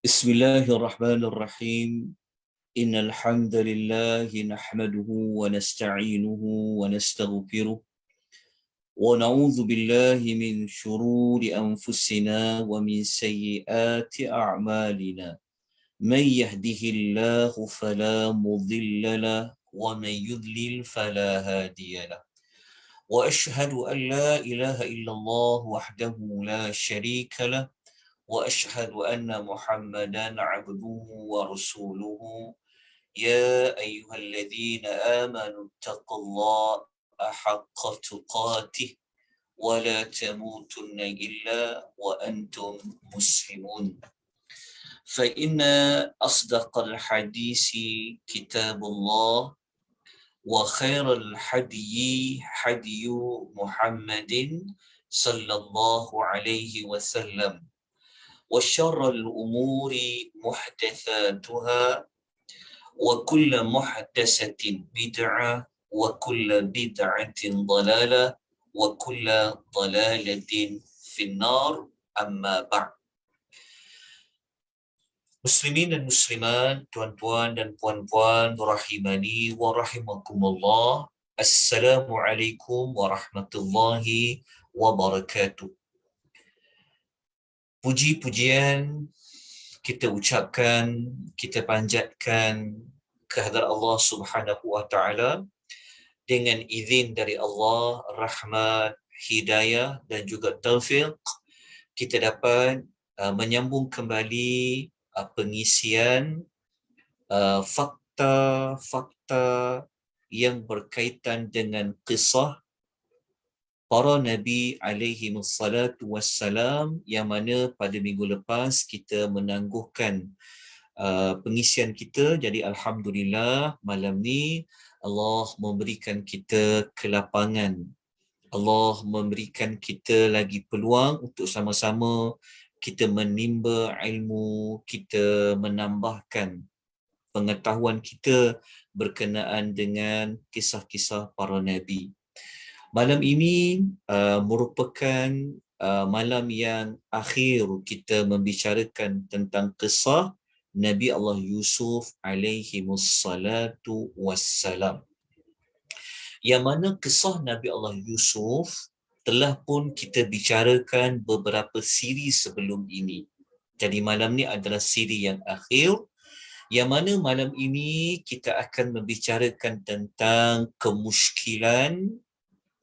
Bismillahirrahmanirrahim. Innal hamdalillah nahmaduhu wa nasta'inuhu wa nastaghfiruh wa na'udzu billahi min shururi anfusina wa min sayyiati a'malina. Man yahdihillahu fala mudilla lahu wa man yudlil fala hadiya lahu. Wa ashhadu an la ilaha illallah wahdahu la sharika lahu وأشهد أن محمدا عبده ورسوله يا أيها الذين آمنوا اتقوا الله حق تقاته ولا تموتن إلا وأنتم مسلمون فإن أصدق الحديث كتاب الله وخير الحدي حدي محمد صلى الله عليه وسلم وشر الأمور محدثاتها وكل محدثة بدعة وكل بدعة ضلالة وكل ضلالة في النار أما بعد. Muslimin dan muslimat, tuan-tuan dan puan-puan, rahimani wa rahimakumullah. Assalamualaikum warahmatullahi wabarakatuh. Puji-pujian kita ucapkan, kita panjatkan kehadrat Allah Subhanahu wa taala dengan izin dari Allah, rahmat, hidayah dan juga taufik kita dapat menyambung kembali pengisian fakta-fakta yang berkaitan dengan kisah para Nabi alaihi wassalatu wassalam, yang mana pada minggu lepas kita menangguhkan pengisian kita. Jadi Alhamdulillah malam ni Allah memberikan kita kelapangan, Allah memberikan kita lagi peluang untuk sama-sama kita menimba ilmu, kita menambahkan pengetahuan kita berkenaan dengan kisah-kisah para Nabi. Malam ini merupakan malam yang akhir kita membicarakan tentang kisah Nabi Allah Yusuf alaihi wassalatu wassalam. Yang mana kisah Nabi Allah Yusuf telah pun kita bicarakan beberapa siri sebelum ini. Jadi malam ni adalah siri yang akhir, yang mana malam ini kita akan membicarakan tentang kemusykilan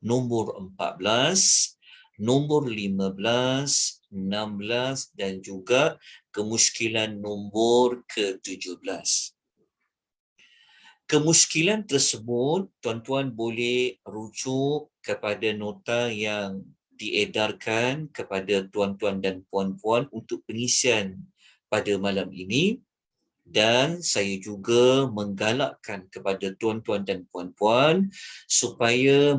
nombor 14, nombor 15, 16 dan juga kemusykilan nombor ke-17. Kemusykilan tersebut, tuan-tuan boleh rujuk kepada nota yang diedarkan kepada tuan-tuan dan puan-puan untuk pengisian pada malam ini. Dan saya juga menggalakkan kepada tuan-tuan dan puan-puan supaya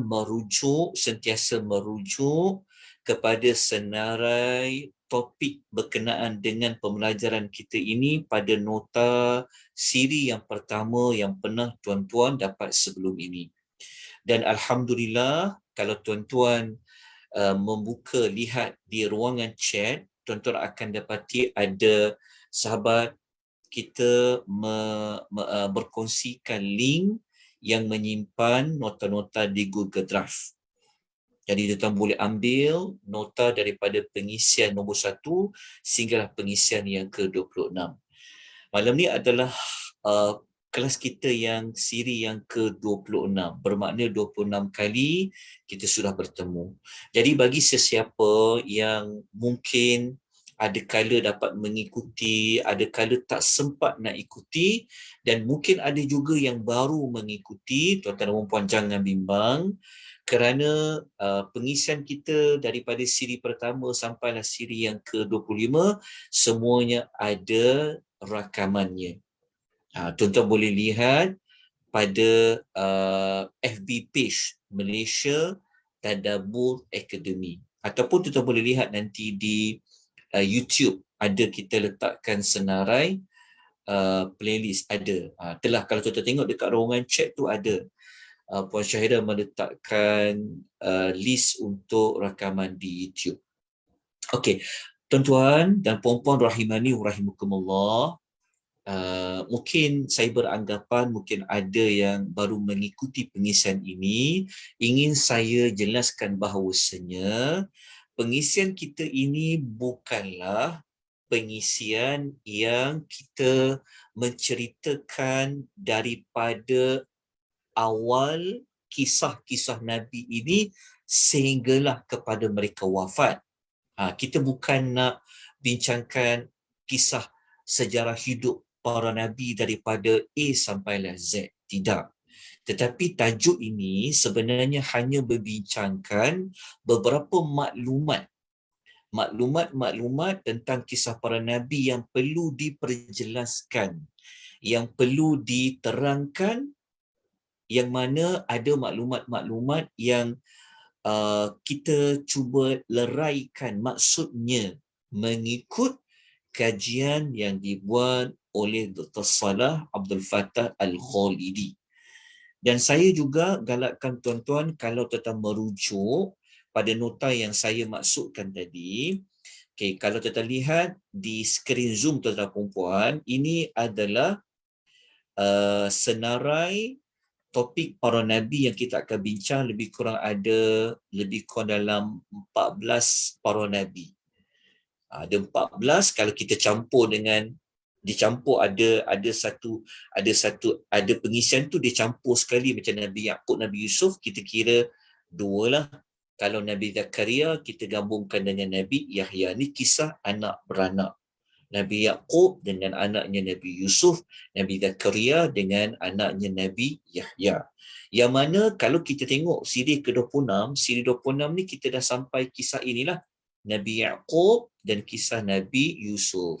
sentiasa merujuk kepada senarai topik berkenaan dengan pembelajaran kita ini pada nota siri yang pertama yang pernah tuan-tuan dapat sebelum ini. Dan Alhamdulillah, kalau tuan-tuan membuka lihat di ruangan chat, tuan-tuan akan dapati ada sahabat kita berkongsikan link yang menyimpan nota-nota di Google Drive. Jadi tuan-tuan boleh ambil nota daripada pengisian nombor 1 sehinggalah pengisian yang ke-26. Malam ni adalah kelas kita yang siri yang ke-26. Bermakna 26 kali kita sudah bertemu. Jadi bagi sesiapa yang mungkin ada kala dapat mengikuti, ada kala tak sempat nak ikuti, dan mungkin ada juga yang baru mengikuti, tuan-tuan dan puan jangan bimbang, kerana pengisian kita daripada siri pertama sampailah siri yang ke-25 semuanya ada rakamannya. Tuan-tuan boleh lihat pada FB page Malaysia Tadabbur Academy, ataupun tuan-tuan boleh lihat nanti di YouTube ada kita letakkan senarai playlist ada. Telah kalau tuan-tuan tengok dekat ruangan chat tu ada. Puan Syahira meletakkan list untuk rakaman di YouTube. Okey, Tuan-tuan dan puan-puan rahimani wa rahimakumullah, mungkin saya beranggapan mungkin ada yang baru mengikuti pengisian ini, ingin saya jelaskan bahawasanya pengisian kita ini bukanlah pengisian yang kita menceritakan daripada awal kisah-kisah Nabi ini sehinggalah kepada mereka wafat. Kita bukan nak bincangkan kisah sejarah hidup para Nabi daripada A sampailah Z. Tidak. Tetapi tajuk ini sebenarnya hanya berbincangkan beberapa maklumat tentang kisah para Nabi yang perlu diperjelaskan, yang perlu diterangkan, yang mana ada maklumat-maklumat yang kita cuba leraikan maksudnya mengikut kajian yang dibuat oleh Dr. Salah Abdul Fattah Al-Khalidi. Dan saya juga galakkan tuan-tuan kalau tetap merujuk pada nota yang saya maksudkan tadi. Okay, kalau kita lihat di skrin Zoom tuan-tuan dan puan, ini adalah senarai topik para Nabi yang kita akan bincang. Lebih kurang dalam 14 para Nabi. Ada 14, kalau kita campur dengan dicampur ada pengisian tu dicampur sekali macam Nabi Yaqub, Nabi Yusuf, kita kira 2 lah. Kalau Nabi Zakaria kita gabungkan dengan Nabi Yahya. Ni kisah anak beranak. Nabi Yaqub dengan anaknya Nabi Yusuf, Nabi Zakaria dengan anaknya Nabi Yahya. Yang mana kalau kita tengok siri ke-26, siri 26 ni kita dah sampai kisah inilah, Nabi Yaqub dan kisah Nabi Yusuf.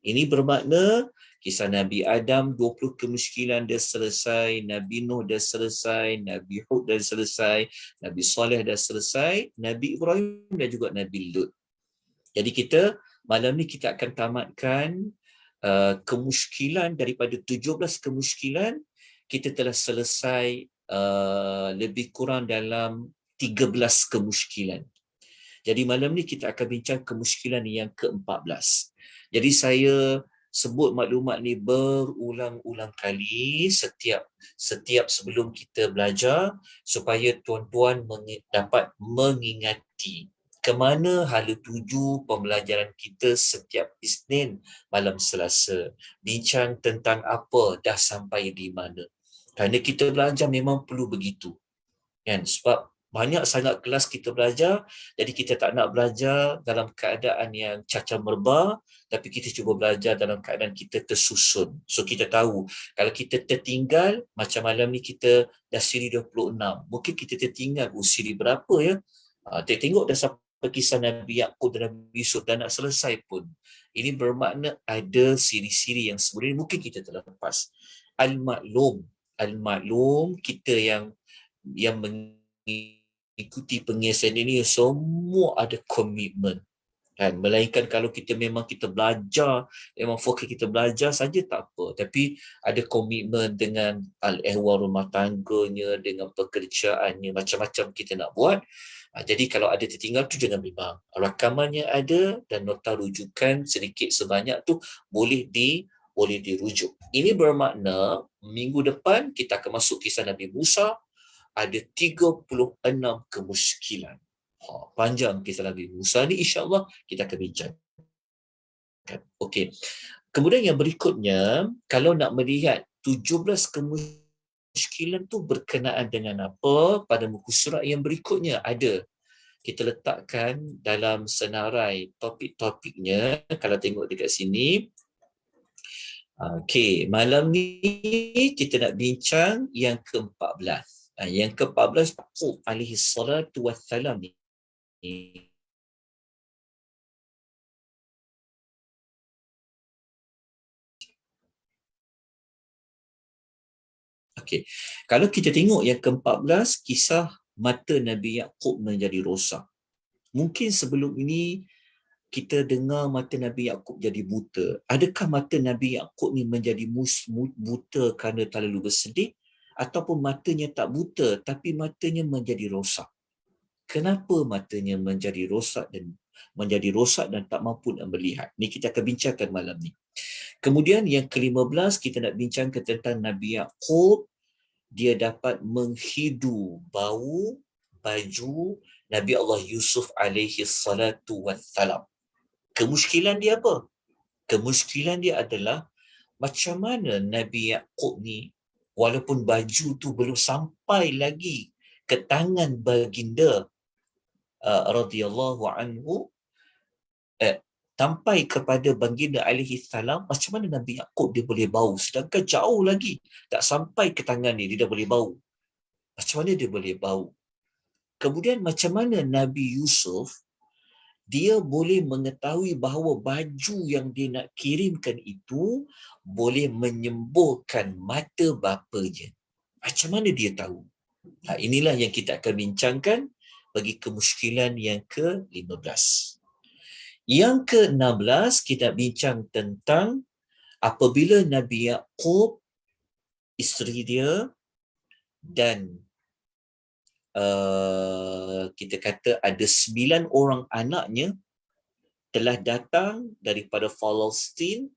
Ini bermakna kisah Nabi Adam 20 kemiskinan dah selesai, Nabi Nuh dah selesai, Nabi Hud dah selesai, Nabi Saleh dah selesai, Nabi Ibrahim dan juga Nabi Lut. Jadi malam ni kita akan tamatkan kemuskilan daripada 17 kemuskilan. Kita telah selesai lebih kurang dalam 13 kemuskilan. Jadi malam ni kita akan bincang kemuskilan yang ke-14. Jadi saya sebut maklumat ni berulang-ulang kali setiap sebelum kita belajar supaya tuan-tuan dapat mengingati ke mana hala tuju pembelajaran kita setiap Isnin malam Selasa. Bincang tentang apa, dah sampai di mana. Kerana kita belajar memang perlu begitu. Kan? Sebab banyak sangat kelas kita belajar, jadi kita tak nak belajar dalam keadaan yang cacar merbah, tapi kita cuba belajar dalam keadaan kita tersusun. So kita tahu, kalau kita tertinggal, macam malam ni kita dah siri 26, mungkin kita tertinggal siri berapa ya. Tengok dah sampai kisah Nabi Yaqub dan Nabi Yusuf dan nak selesai pun. Ini bermakna ada siri-siri yang sebenarnya mungkin kita telah lepas. Al-maklum kita yang mengikuti pengisian ini semua ada komitmen. Kan? Melainkan kalau kita belajar, memang fokus kita belajar saja tak apa. Tapi ada komitmen dengan al-ehwal rumah tangganya, dengan pekerjaannya, macam-macam kita nak buat. Jadi kalau ada tertinggal tu jangan bimbang. Rakamannya ada dan nota rujukan sedikit sebanyak tu boleh dirujuk. Ini bermakna minggu depan kita akan masuk kisah Nabi Musa, ada 36 kemuskilan. Panjang kisah Nabi Musa ni, insya-Allah kita akan bincang. Okey. Kemudian yang berikutnya, kalau nak melihat 17 kemuskilan tu berkenaan dengan apa, pada muka surat yang berikutnya ada. Kita letakkan dalam senarai topik-topiknya. Kalau tengok dekat sini. Okey, malam ni kita nak bincang yang ke-14. Yang ke-14 Yaqub alaihi salatu wassalam ni. Okey. Kalau kita tengok yang ke-14, kisah mata Nabi Yaqub menjadi rosak. Mungkin sebelum ini kita dengar mata Nabi Yaqub jadi buta. Adakah mata Nabi Yaqub ni menjadi buta kerana terlalu bersedih? Ataupun matanya tak buta tapi matanya menjadi rosak? Kenapa matanya menjadi rosak dan menjadi rosak dan tak mampu nak melihat. Ini kita akan bincangkan malam ni. Kemudian yang ke-15 kita nak bincangkan tentang Nabi Yaqub. Dia dapat menghidu bau baju Nabi Allah Yusuf alaihi salatu wassalam. Kemusykilan dia apa? Kemusykilan dia adalah macam mana Nabi Yaqub ni, walaupun baju tu belum sampai lagi ke tangan baginda radhiyallahu anhu, sampai kepada baginda alaihi salam, macam mana Nabi Yaqub dia boleh bau, sedangkan jauh lagi tak sampai ke tangan dia dah boleh bau. Macam mana dia boleh bau? Kemudian macam mana Nabi Yusuf dia boleh mengetahui bahawa baju yang dia nak kirimkan itu boleh menyembuhkan mata bapanya? Macam mana dia tahu? Inilah yang kita akan bincangkan bagi kemusykilan yang ke-15. Yang ke-16 kita bincang tentang apabila Nabi Yaqub, isteri dia dan kita kata ada 9 orang anaknya telah datang daripada Palestin.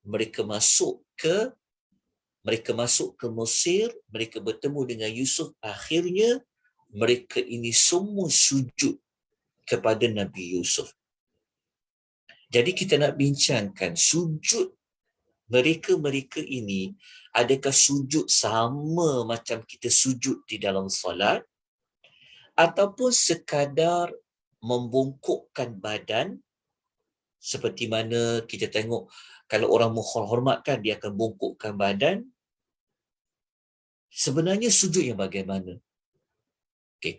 Mereka masuk ke Mesir, mereka bertemu dengan Yusuf. Akhirnya mereka ini semua sujud kepada Nabi Yusuf. Jadi kita nak bincangkan sujud mereka ini, adakah sujud sama macam kita sujud di dalam solat, ataupun sekadar membungkukkan badan, seperti mana kita tengok kalau orang menghormatkan dia akan bungkukkan badan. Sebenarnya sujud yang bagaimana?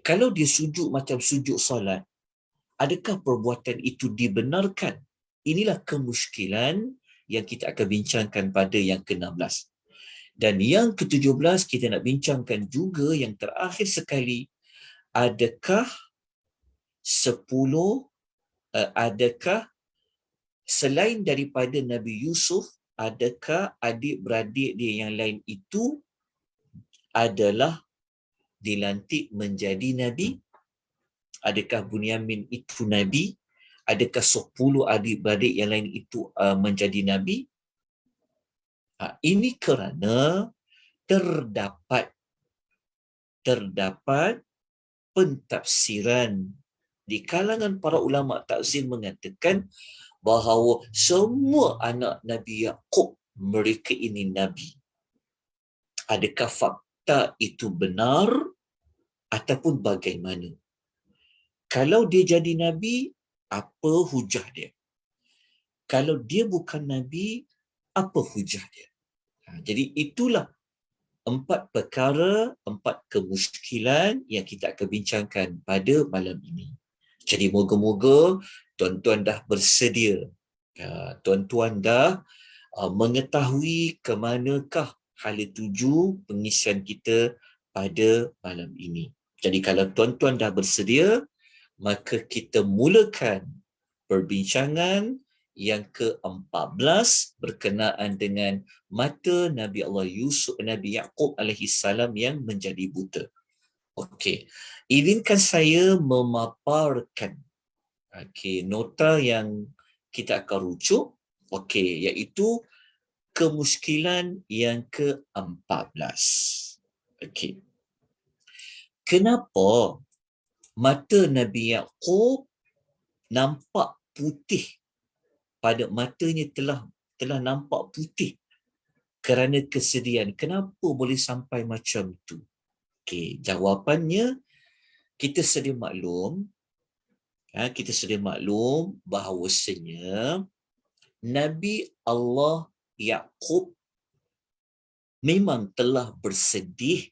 Kalau dia sujud macam sujud solat, adakah perbuatan itu dibenarkan? Inilah kemusykilan yang kita akan bincangkan pada yang ke-16. Dan yang ke-17 kita nak bincangkan juga yang terakhir sekali, adakah selain daripada Nabi Yusuf, adakah adik-beradik dia yang lain itu adalah dilantik menjadi Nabi? Adakah Bunyamin itu Nabi? Adakah 10 adik-beradik yang lain itu menjadi Nabi? Ini kerana terdapat pentafsiran di kalangan para ulama tafsir mengatakan bahawa semua anak Nabi Yaqub mereka ini Nabi. Adakah fakta itu benar ataupun bagaimana? Kalau dia jadi Nabi, apa hujah dia? Kalau dia bukan Nabi, apa hujah dia? Jadi itulah 4 perkara, 4 kemusykilan yang kita akan bincangkan pada malam ini. Jadi moga-moga tuan-tuan dah bersedia. Tuan-tuan dah mengetahui ke manakah hala tuju pengisian kita pada malam ini. Jadi kalau tuan-tuan dah bersedia, maka kita mulakan perbincangan yang ke-14 berkenaan dengan mata Nabi Allah Yusuf, Nabi Yaqub alaihi salam yang menjadi buta. Okey, izinkan saya memaparkan nota yang kita akan rujuk, iaitu kemusykilan yang ke-14. Okey. Kenapa mata Nabi Yaqub nampak putih? Pada matanya telah nampak putih kerana kesedihan. Kenapa boleh sampai macam tu? Jawapannya kita sedia maklum bahawasanya Nabi Allah Yaqub memang telah bersedih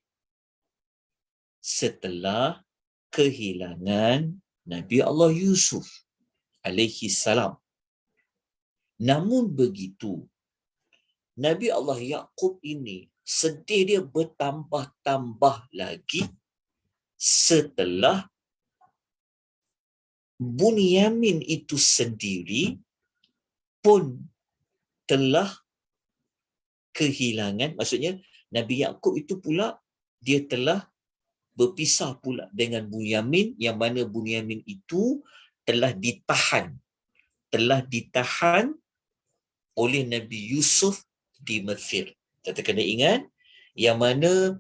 setelah kehilangan Nabi Allah Yusuf alaihi salam. Namun begitu, Nabi Allah Yaqub ini sedih dia bertambah-tambah lagi setelah Bunyamin itu sendiri pun telah kehilangan. Maksudnya Nabi Yaqub itu pula dia telah berpisah pula dengan Bunyamin, yang mana Bunyamin itu telah ditahan oleh Nabi Yusuf di Mesir. Kita kena ingat yang mana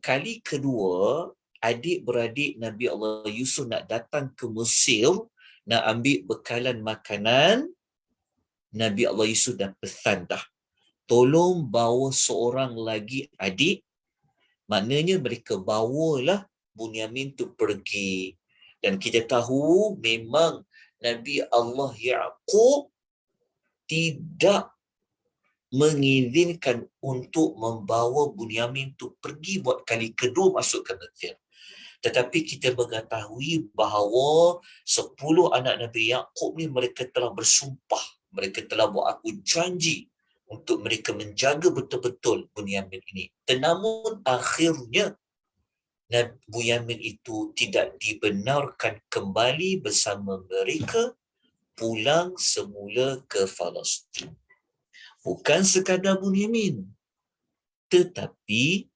kali kedua adik-beradik Nabi Allah Yusuf nak datang ke Mesir nak ambil bekalan makanan, Nabi Allah Yusuf dah pesan dah, tolong bawa seorang lagi adik. Maknanya mereka bawalah Bunyamin tu pergi. Dan kita tahu memang Nabi Allah Yaqub tidak mengizinkan untuk membawa Bunyamin tu pergi buat kali kedua masuk ke Mesir. Tetapi kita mengetahui bahawa 10 anak Nabi Yaqub ni mereka telah bersumpah, mereka telah buat aku janji untuk mereka menjaga betul-betul Bunyamin ini. Namun akhirnya Bunyamin itu tidak dibenarkan kembali bersama mereka pulang semula ke Palestin. Bukan sekadar Bunyamin, tetapi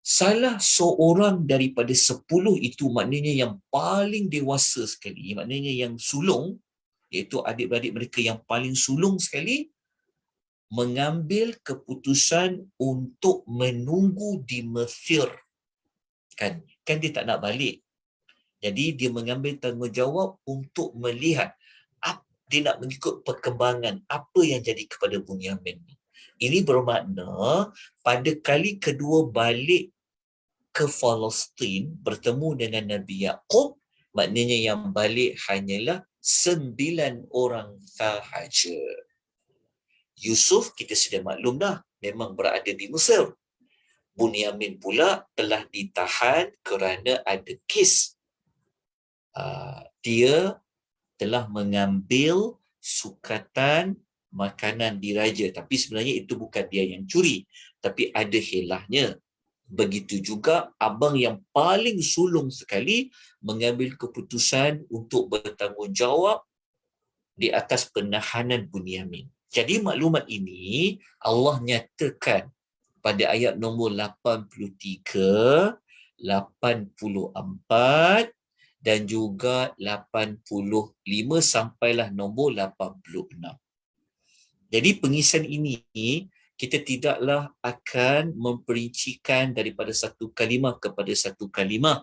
salah seorang daripada 10 itu, maknanya yang paling dewasa sekali, maknanya yang sulung, iaitu adik-beradik mereka yang paling sulung sekali, mengambil keputusan untuk menunggu di Mesir. Kan dia tak nak balik. Jadi dia mengambil tanggungjawab untuk melihat, dia nak mengikut perkembangan apa yang jadi kepada Bunyamin. Ini bermakna pada kali kedua balik ke Palestin bertemu dengan Nabi Yaqub, maknanya yang balik hanyalah 9 orang sahaja. Yusuf kita sudah maklum dah, memang berada di Mesir. Bunyamin pula telah ditahan kerana ada kes. Dia telah mengambil sukatan makanan diraja. Tapi sebenarnya itu bukan dia yang curi. Tapi ada hilahnya. Begitu juga abang yang paling sulung sekali mengambil keputusan untuk bertanggungjawab di atas penahanan Bunyamin. Jadi maklumat ini Allah nyatakan pada ayat nombor 83, 84 dan juga 85 sampailah nombor 86. Jadi pengisian ini kita tidaklah akan memperincikan daripada satu kalimah kepada satu kalimah.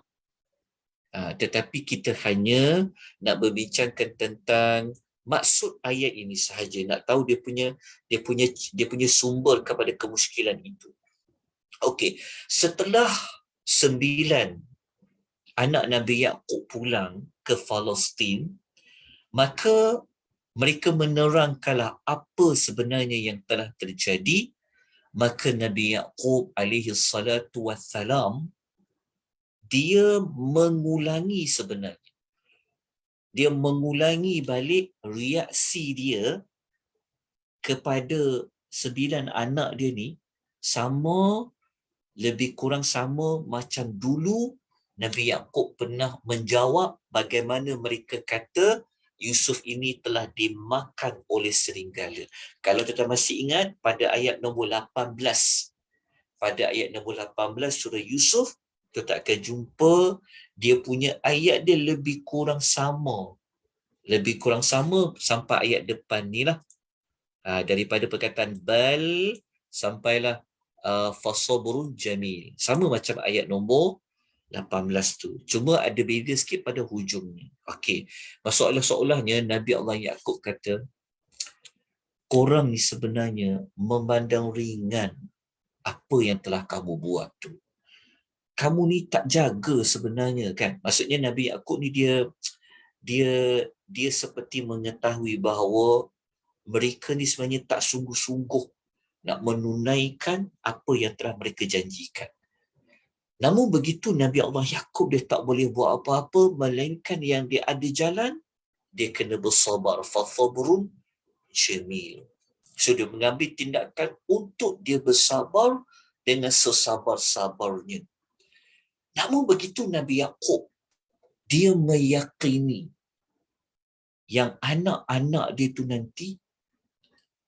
Tetapi kita hanya nak berbincangkan tentang maksud ayat ini sahaja, nak tahu dia punya sumber kepada kemusykilan itu. Okey, setelah 9 anak Nabi Yaqub pulang ke Palestin, maka mereka menerangkanlah apa sebenarnya yang telah terjadi. Maka Nabi Yaqub alaihi salatu wassalam, dia mengulangi sebenarnya. Dia mengulangi balik reaksi dia kepada 9 anak dia ni, lebih kurang sama macam dulu Nabi Yaqub pernah menjawab bagaimana mereka kata Yusuf ini telah dimakan oleh serigala. Kalau kita masih ingat pada ayat nombor 18, pada ayat nombor 18 surah Yusuf, kita akan jumpa dia punya ayat dia lebih kurang sama sampai ayat depan ni lah. Daripada perkataan bal sampailah fasabrun jamil, sama macam ayat nombor 18 tu, cuma ada beza sikit pada hujungnya. Okey, masalah-soalahnya Nabi Allah Yaqub kata, korang ni sebenarnya memandang ringan apa yang telah kamu buat tu. Kamu ni tak jaga sebenarnya, kan? Maksudnya Nabi Yaqub ni dia seperti mengetahui bahawa mereka ni sebenarnya tak sungguh-sungguh nak menunaikan apa yang telah mereka janjikan. Namun begitu Nabi Allah Yaqub dia tak boleh buat apa-apa melainkan yang dia ada jalan, dia kena bersabar. Fasabrun jamil. So dia mengambil tindakan untuk dia bersabar dengan sesabar-sabarnya. Namun begitu Nabi Yaqub, dia meyakini yang anak-anak dia tu nanti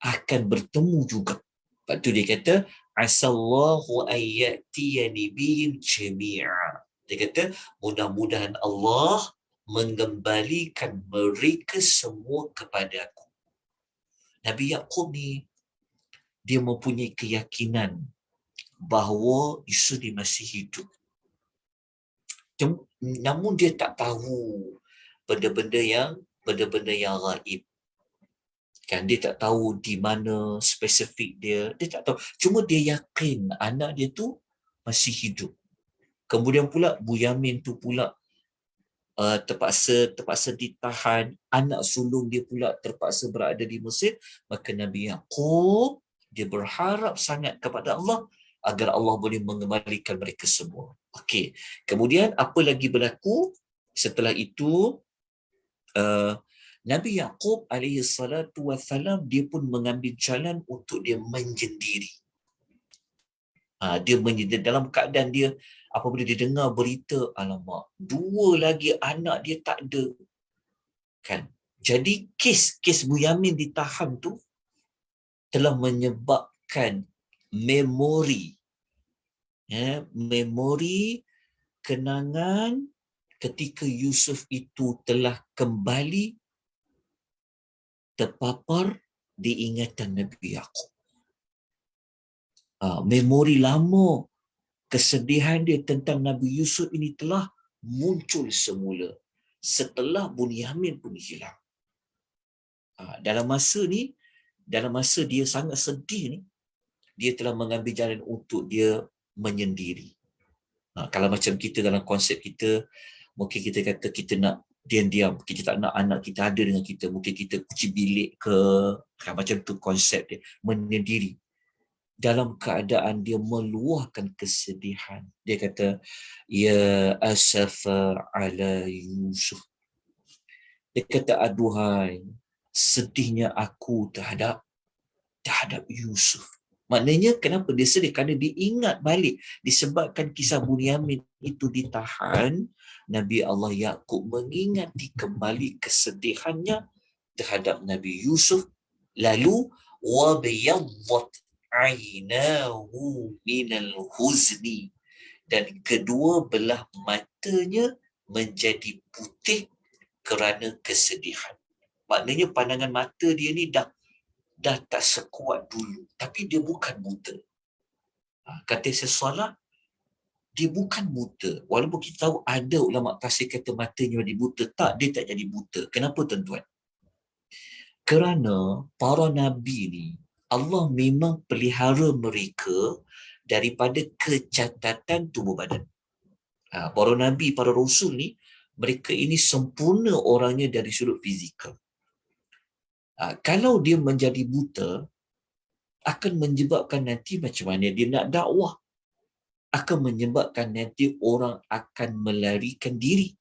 akan bertemu juga. Lepas tu dia kata, asallahu ayyatiyani bihim jami'a. Dia kata, mudah-mudahan Allah mengembalikan mereka semua kepada aku. Nabi Yaqub ni, dia mempunyai keyakinan bahawa Yusuf dia masih hidup. Namun dia tak tahu benda-benda yang gaib. Kan dia tak tahu di mana spesifik dia tak tahu. Cuma dia yakin anak dia tu masih hidup. Kemudian pula Bunyamin tu pula terpaksa ditahan, anak sulung dia pula terpaksa berada di Mesir. Maka Nabi Yaqub dia berharap sangat kepada Allah agar Allah boleh mengembalikan mereka semua. Okey. Kemudian apa lagi berlaku? Setelah itu Nabi Yaqub alaihi salatu wassalam dia pun mengambil jalan untuk dia menyendiri. Dia menyendiri dalam keadaan dia apabila dia dengar berita, alamak, 2 lagi anak dia tak ada. Kan? Jadi kes Bunyamin ditahan tu telah menyebabkan memori kenangan ketika Yusuf itu telah kembali terpapar di ingatan Nabi Yaqub. Memori lama, kesedihan dia tentang Nabi Yusuf ini telah muncul semula setelah Bunyamin pun hilang. Dalam masa dia sangat sedih ni, dia telah mengambil jalan untuk dia menyendiri. Kalau macam kita dalam konsep kita, mungkin kita kata kita nak diam-diam, kita tak nak anak kita ada dengan kita, mungkin kita kunci bilik ke, macam tu konsep dia, menyendiri. Dalam keadaan dia meluahkan kesedihan. Dia kata, ya asafa ala Yusuf. Dia kata, aduhai, sedihnya aku terhadap Yusuf. Maknanya kenapa dia sedih? Kerana dia ingat balik disebabkan kisah Bunyamin itu ditahan, Nabi Allah Yaqub mengingati kembali kesedihannya terhadap Nabi Yusuf, lalu wa biyaddat ainahu minal huzni, dan kedua belah matanya menjadi putih kerana kesedihan. Maknanya pandangan mata dia ni dah tak sekuat dulu. Tapi dia bukan buta. Kata sesolah, dia bukan buta. Walaupun kita tahu ada ulama tafsir kata matanya jadi buta. Tak, dia tak jadi buta. Kenapa tuan-tuan? Kerana para nabi ni, Allah memang pelihara mereka daripada kecacatan tubuh badan. Para nabi, para rasul ni, mereka ini sempurna orangnya dari sudut fizikal. Kalau dia menjadi buta, akan menyebabkan nanti macam mana dia nak dakwah. Akan menyebabkan nanti orang akan melarikan diri.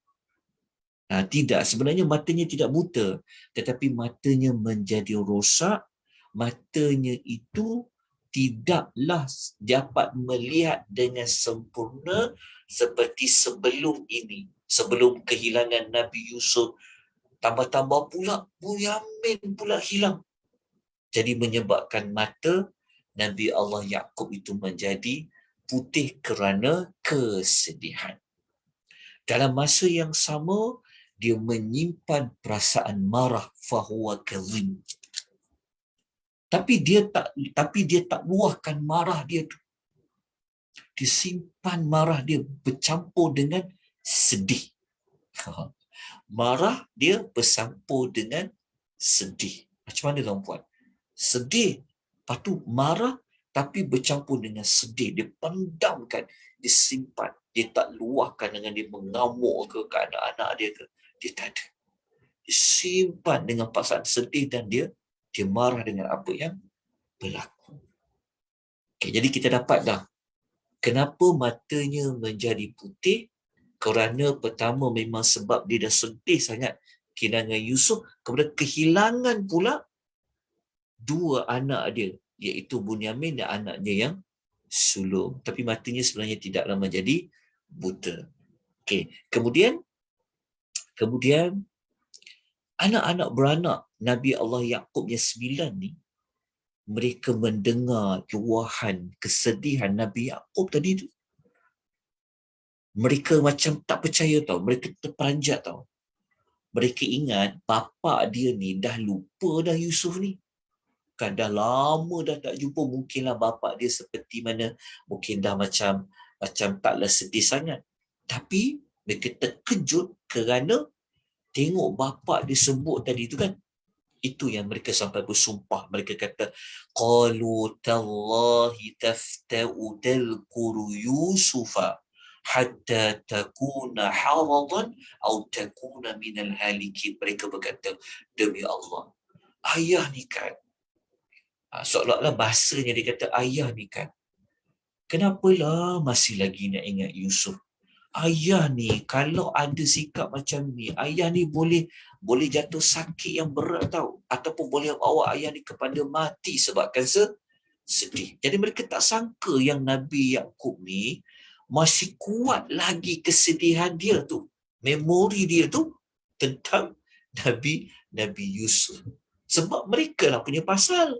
Tidak, sebenarnya matanya tidak buta, tetapi matanya menjadi rosak. Matanya itu tidaklah dapat melihat dengan sempurna seperti sebelum ini. Sebelum kehilangan Nabi Yusuf, tambah-tambah pula Bunyamin pula hilang. Jadi menyebabkan mata Nabi Allah Yaqub itu menjadi putih kerana kesedihan. Dalam masa yang sama, dia menyimpan perasaan marah, fahuwa kadhim. Tapi dia tak luahkan marah dia tu. Dia simpan marah dia bercampur dengan sedih. Marah dia bercampur dengan sedih. Macam mana tuan-puan? Sedih, lepas tu marah, tapi bercampur dengan sedih. Dia pendamkan, dia simpan. Dia tak luahkan dengan dia mengamuk ke anak-anak dia ke. Dia tak ada. Dia simpan dengan perasaan sedih dan dia marah dengan apa yang berlaku. Okay, jadi kita dapat dah kenapa matanya menjadi putih. Kerana pertama memang sebab dia dah sedih sangat kehilangan Yusuf. Kemudian kehilangan pula 2 anak dia, iaitu Bunyamin dan anaknya yang sulung. Tapi matanya sebenarnya tidaklah menjadi buta. Okay. Kemudian anak-anak beranak Nabi Allah Yaqub yang 9 ni, mereka mendengar luahan kesedihan Nabi Yaqub tadi tu. Mereka macam tak percaya tau. Mereka terperanjat tau. Mereka ingat bapa dia ni dah lupa dah Yusuf ni. Kan dah lama dah tak jumpa, mungkinlah bapa dia seperti mana, mungkin dah macam taklah sedih sangat. Tapi mereka terkejut kerana tengok bapa dia sebut tadi tu kan. Itu yang mereka sampai bersumpah. Mereka kata, qalu tallahi tafta'u talquru Yusufa hatta takuna haradan atau takuna minal halikin. Mereka berkata, demi Allah, ayah ni kan, seolah-olah bahasanya dia kata, ayah ni kan, kenapalah masih lagi nak ingat Yusuf? Ayah ni kalau ada sikap macam ni, ayah ni boleh jatuh sakit yang berat tau, ataupun boleh bawa ayah ni kepada mati sebabkan sedih. Jadi mereka tak sangka yang Nabi Yaqub ni masih kuat lagi kesedihan dia tu, memori dia tu tentang Nabi Yusuf. Sebab mereka lah punya pasal.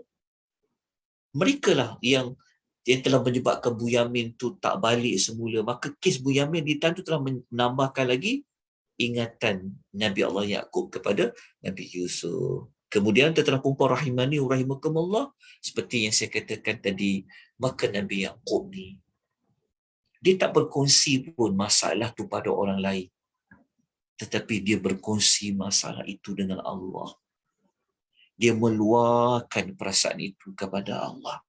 Mereka lah yang telah menyebabkan Bunyamin tu tak balik semula. Maka kes Bunyamin di time tu telah menambahkan lagi ingatan Nabi Allah Yaqub kepada Nabi Yusuf. Kemudian tuan-tuan puan rahimani wa rahimakumullah, seperti yang saya katakan tadi, maka Nabi Yaqub ni dia tak berkongsi pun masalah tu pada orang lain, tetapi dia berkongsi masalah itu dengan Allah. Dia meluahkan perasaan itu kepada Allah.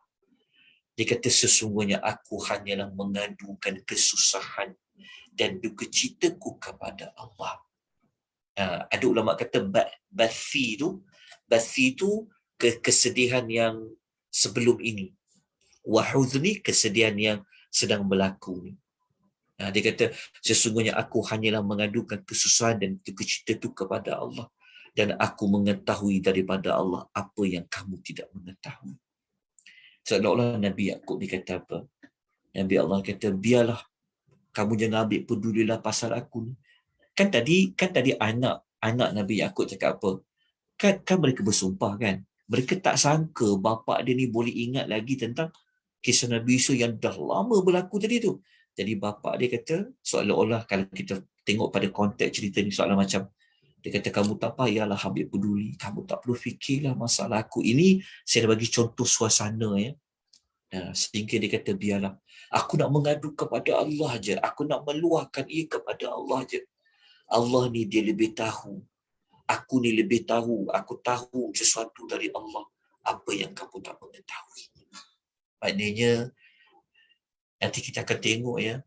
Dia kata, sesungguhnya aku hanyalah mengadukan kesusahan dan duka citaku kepada Allah. Ada ulama kata bathi tu kesedihan yang sebelum ini. Wahuzni, kesedihan yang sedang berlaku ni. Dia kata, sesungguhnya aku hanyalah mengadukan kesusahan dan duka cita itu kepada Allah. Dan aku mengetahui daripada Allah apa yang kamu tidak mengetahui. Seolah-olah Nabi Yaqub ni kata apa? Nabi Allah kata, biarlah, kamu jangan ambil pedulilah pasal aku ni. Kan tadi anak Nabi Yaqub cakap apa? Kan mereka bersumpah kan? Mereka tak sangka bapa dia ni boleh ingat lagi tentang kisah Nabi Yusuf yang dah lama berlaku tadi tu. Jadi bapa dia kata, seolah-olah kalau kita tengok pada konteks cerita ni, seolah macam dia kata, kamu tak payahlah ambil peduli, kamu tak perlu fikirlah masalah aku. Ini saya dah bagi contoh suasana ya. Sehingga dia kata, biarlah, aku nak mengadu kepada Allah je, aku nak meluahkan ia kepada Allah je. Allah ni dia lebih tahu, aku ni lebih tahu, aku tahu sesuatu dari Allah, apa yang kamu tak mengetahui. Maknanya nanti kita akan tengok ya,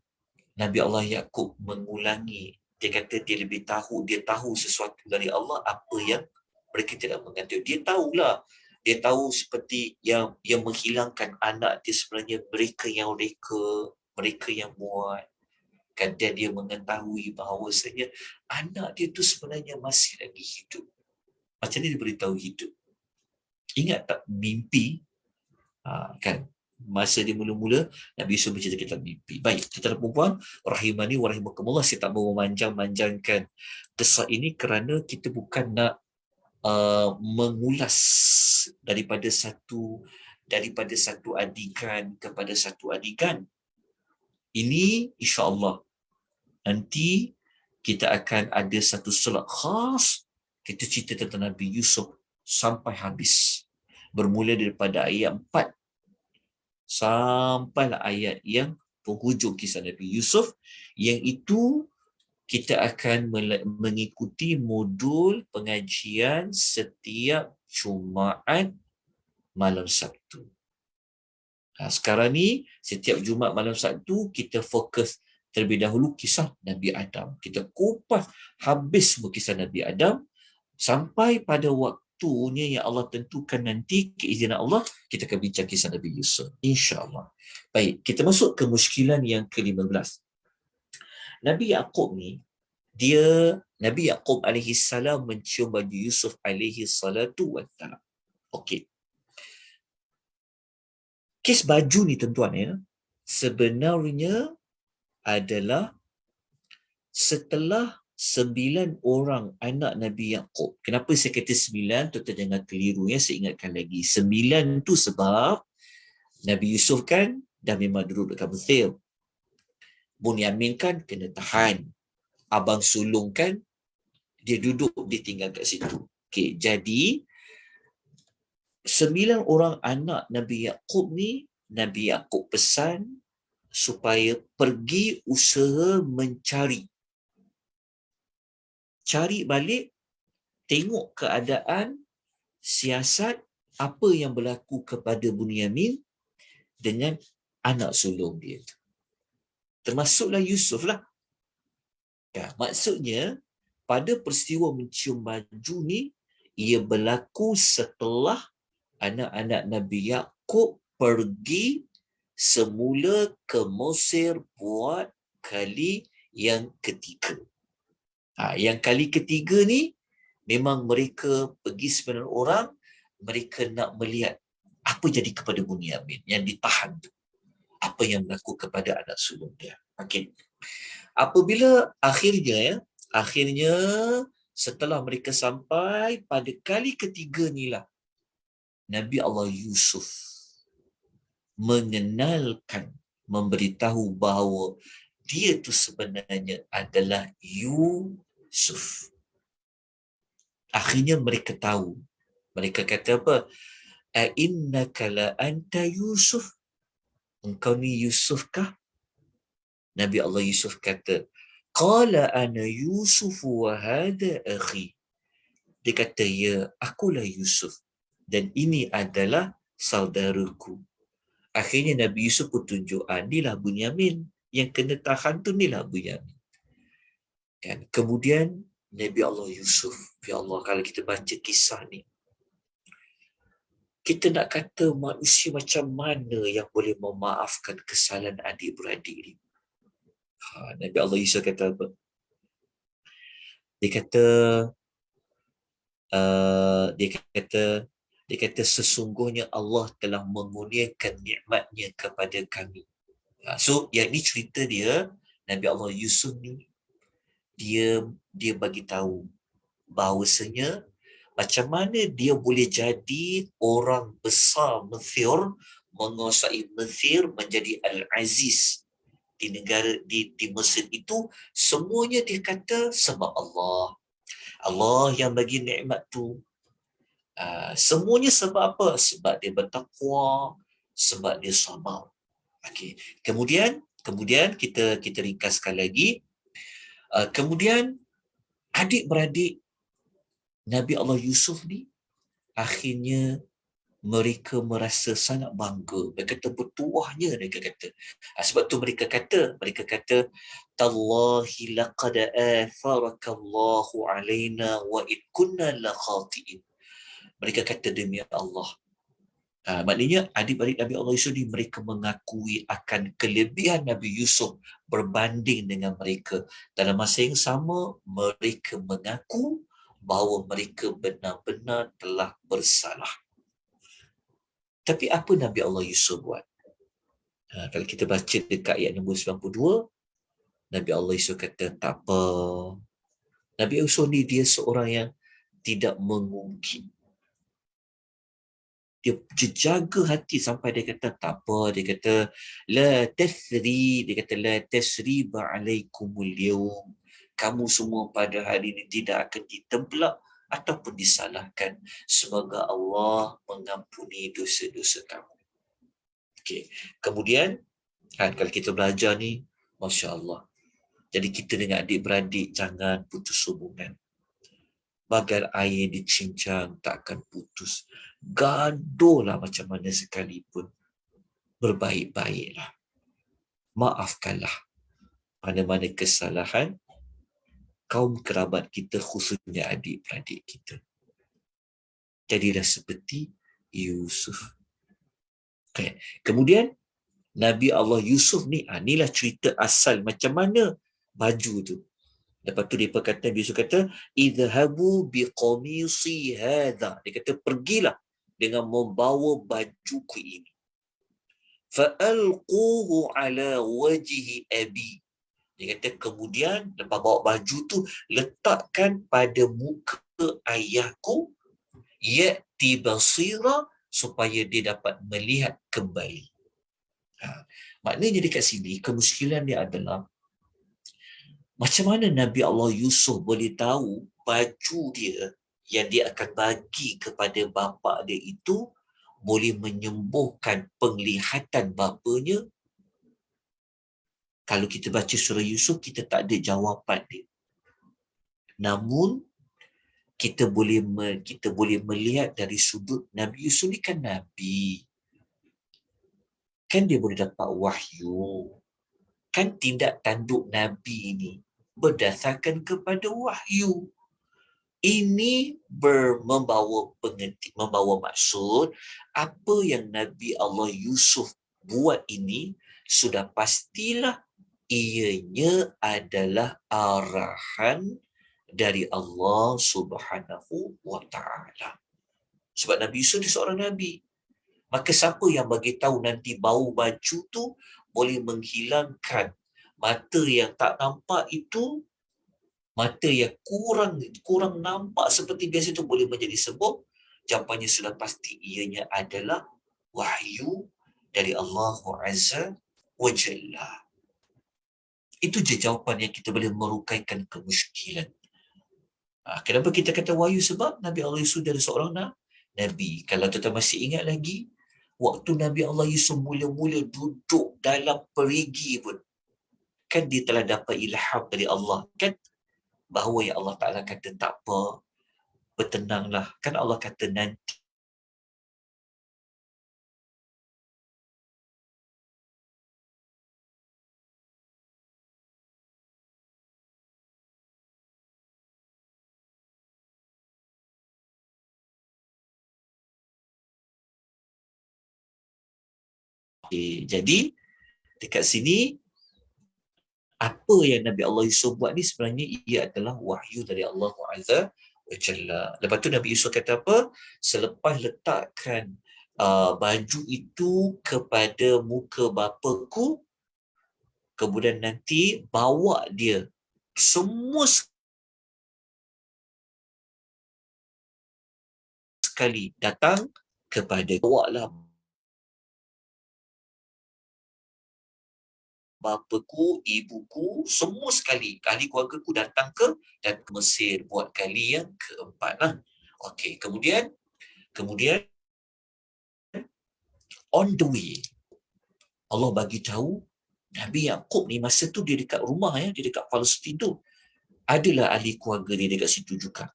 Nabi Allah Yaqub mengulangi. Dia kata dia lebih tahu, dia tahu sesuatu dari Allah, apa yang mereka tidak mengetahui. Dia tahulah, dia tahu seperti yang menghilangkan anak dia sebenarnya mereka yang buat. Kan dia mengetahui bahawasanya anak dia tu sebenarnya masih lagi hidup. Macam ni dia beritahu hidup. Ingat tak mimpi? Kan masa dia mula-mula Nabi Yusuf bercerita kita mimpi. Baik, tuan-tuan perempuan rahimani wa rahimakumullah, saya tak mahu memanjang-manjangkan kisah ini kerana kita bukan nak mengulas daripada satu adegan kepada satu adegan. Ini insya-Allah nanti kita akan ada satu slot khas, kita cerita tentang Nabi Yusuf sampai habis. Bermula daripada ayat 4 sampailah ayat yang penghujung kisah Nabi Yusuf, yang itu kita akan mengikuti modul pengajian setiap Jumaat malam Sabtu. Sekarang ni setiap Jumaat malam Sabtu kita fokus terlebih dahulu kisah Nabi Adam. Kita kupas habis semua kisah Nabi Adam sampai pada waktunya yang Allah tentukan nanti, keizinan Allah, kita akan bincang kisah Nabi Yusuf, insya-Allah. Baik, kita masuk ke muskilan yang ke-15. Nabi Yaqub ni, Nabi Yaqub alaihi salam mencium baju Yusuf alaihi salatu wassalam. Okey. Kes baju ni tuan-tuan ya, sebenarnya adalah setelah 9 orang anak Nabi Yaqub. Kenapa saya kata 9? Tuan-tuan jangan keliru ya, saya ingatkan lagi. 9 tu sebab Nabi Yusuf kan dah memang duduk dekat Mesir. Bunyamin kan kena tahan. Abang sulung kan Dia duduk, dia tinggal kat situ. Okey, jadi 9 orang anak Nabi Yaqub ni, Nabi Yaqub pesan supaya pergi usaha mencari. Cari balik, tengok keadaan, siasat apa yang berlaku kepada Bunyamin dengan anak sulung dia. Termasuklah Yusuf lah. Ya, maksudnya, pada peristiwa mencium baju ni, ia berlaku setelah anak-anak Nabi Yaqub pergi semula ke Mesir buat kali yang ketiga. Yang kali ketiga ni, memang mereka pergi 9 orang, mereka nak melihat apa jadi kepada Bunyamin yang ditahan tu. Apa yang berlaku kepada anak sulung dia. Okey. Apabila akhirnya setelah mereka sampai pada kali ketiga ni lah, Nabi Allah Yusuf mengenalkan, memberitahu bahawa dia tu sebenarnya adalah Yusuf. Akhirnya mereka tahu. Mereka kata apa? Ainnaka la anta Yusuf? Engkau ni Yusuf kah? Nabi Allah Yusuf kata, Qala ana Yusuf wa hada akhi. Dia kata, ya, akulah Yusuf dan ini adalah saudaraku. Akhirnya Nabi Yusuf pun tunjuk, inilah Bunyamin yang kena tahan tu, inilah Bunyamin. Kan? Kemudian Nabi Allah Yusuf, ya Allah, kalau kita baca kisah ni, kita nak kata manusia macam mana yang boleh memaafkan kesalahan adik-beradik ni? Nabi Allah Yusuf kata apa? Dia kata sesungguhnya Allah telah mengurniakan nikmatnya kepada kami. So yang ni cerita dia, Nabi Allah Yusuf ni dia bagi tahu bahawasanya macam mana dia boleh jadi orang besar Mesir, menguasai Mesir, menjadi Al-Aziz di negara di Mesir itu. Semuanya dia kata sebab Allah yang bagi nikmat tu. Semuanya sebab apa? Sebab dia bertakwa, sebab dia sabar. Okey. Kemudian kita ringkaskan lagi. Kemudian adik-beradik Nabi Allah Yusuf ni akhirnya mereka merasa sangat bangga. Mereka kata bertuahnya, mereka kata. Sebab tu mereka kata tallahi laqad atharakallahu alaina wa in kunna la khati'in. Mereka kata demi Allah. Maknanya adik-adik Nabi Allah Yusuf ni mereka mengakui akan kelebihan Nabi Yusuf berbanding dengan mereka. Dalam masa yang sama, mereka mengaku bahawa mereka benar-benar telah bersalah. Tapi apa Nabi Allah Yusuf buat? Kalau kita baca dekat ayat nombor 92, Nabi Allah Yusuf kata, tak apa. Nabi Yusuf ni dia seorang yang tidak mengungkit. Dia jaga hati sampai dia kata tak apa. Dia kata la tasriba alaikumul yawm. Kamu semua pada hari ini tidak akan ditembelak ataupun disalahkan. Semoga Allah mengampuni dosa-dosa kamu. Okey. Kemudian kalau kita belajar ni, Masya Allah. Jadi kita dengan adik-beradik jangan putus hubungan. Bagai air dicincang tak akan putus. Gaduhlah macam mana sekalipun. Berbaik-baiklah. Maafkanlah mana-mana kesalahan kaum kerabat kita, khususnya adik-beradik kita. Jadilah seperti Yusuf. Okay. Kemudian Nabi Allah Yusuf ni, inilah cerita asal macam mana baju tu. Lepas tu dia berkata, Yusuf kata, idhabu biqamisi hadha. Dia kata, pergilah dengan membawa bajuku ini. Fa'alquhu ala wajhi abi. Dia kata, kemudian lepas bawa baju tu, letakkan pada muka ayahku, ya'ti basira, supaya dia dapat melihat kembali. Maknanya dekat sini, kemuskilan dia adalah Macam mana Nabi Allah Yusuf boleh tahu baju dia yang dia akan bagi kepada bapa dia itu boleh menyembuhkan penglihatan bapanya? Kalau kita baca surah Yusuf, kita tak ada jawapan dia. Namun, kita boleh melihat dari sudut Nabi Yusuf ni kan Nabi. Kan dia boleh dapat wahyu. Kan tindak tanduk Nabi ni berdasarkan kepada wahyu. Ini membawa maksud apa yang Nabi Allah Yusuf buat ini sudah pastilah ianya adalah arahan dari Allah Subhanahu wa taala. Sebab Nabi Yusuf dia seorang nabi. Maka siapa yang bagi tahu nanti bau baju tu boleh menghilangkan mata yang tak nampak itu, mata yang kurang nampak seperti biasa itu boleh menjadi sebab? Jawapannya sudah pasti ianya adalah wahyu dari Allah Azza wa Jalla. Itu je jawapan yang kita boleh merukaikan kemusykilan. Kenapa kita kata wahyu? Sebab Nabi Allah Yusuf dari seorang Nabi. Kalau tuan masih ingat lagi, waktu Nabi Allah Yusuf mula-mula duduk dalam perigi pun, kan dia telah dapat ilham dari Allah. Kan bahawa yang Allah Ta'ala kata tak apa, bertenanglah. Kan Allah kata nanti jadi dekat sini apa yang Nabi Allah Yusuf buat ni sebenarnya ia adalah wahyu dari Allah Azza wa Jalla. Lepas tu Nabi Yusuf kata apa? Selepas letakkan baju itu kepada muka bapaku, kemudian nanti bawa dia semua sekali datang kepada bawalah bapaku, ibuku, semua sekali, ahli keluargaku datang ke Mesir buat kali yang keempat lah. Okey, kemudian on the way Allah bagi tahu Nabi Yaqub ni masa tu dia dekat rumah dia dekat Palestin tu. Adalah ahli keluarga dia dekat situ juga.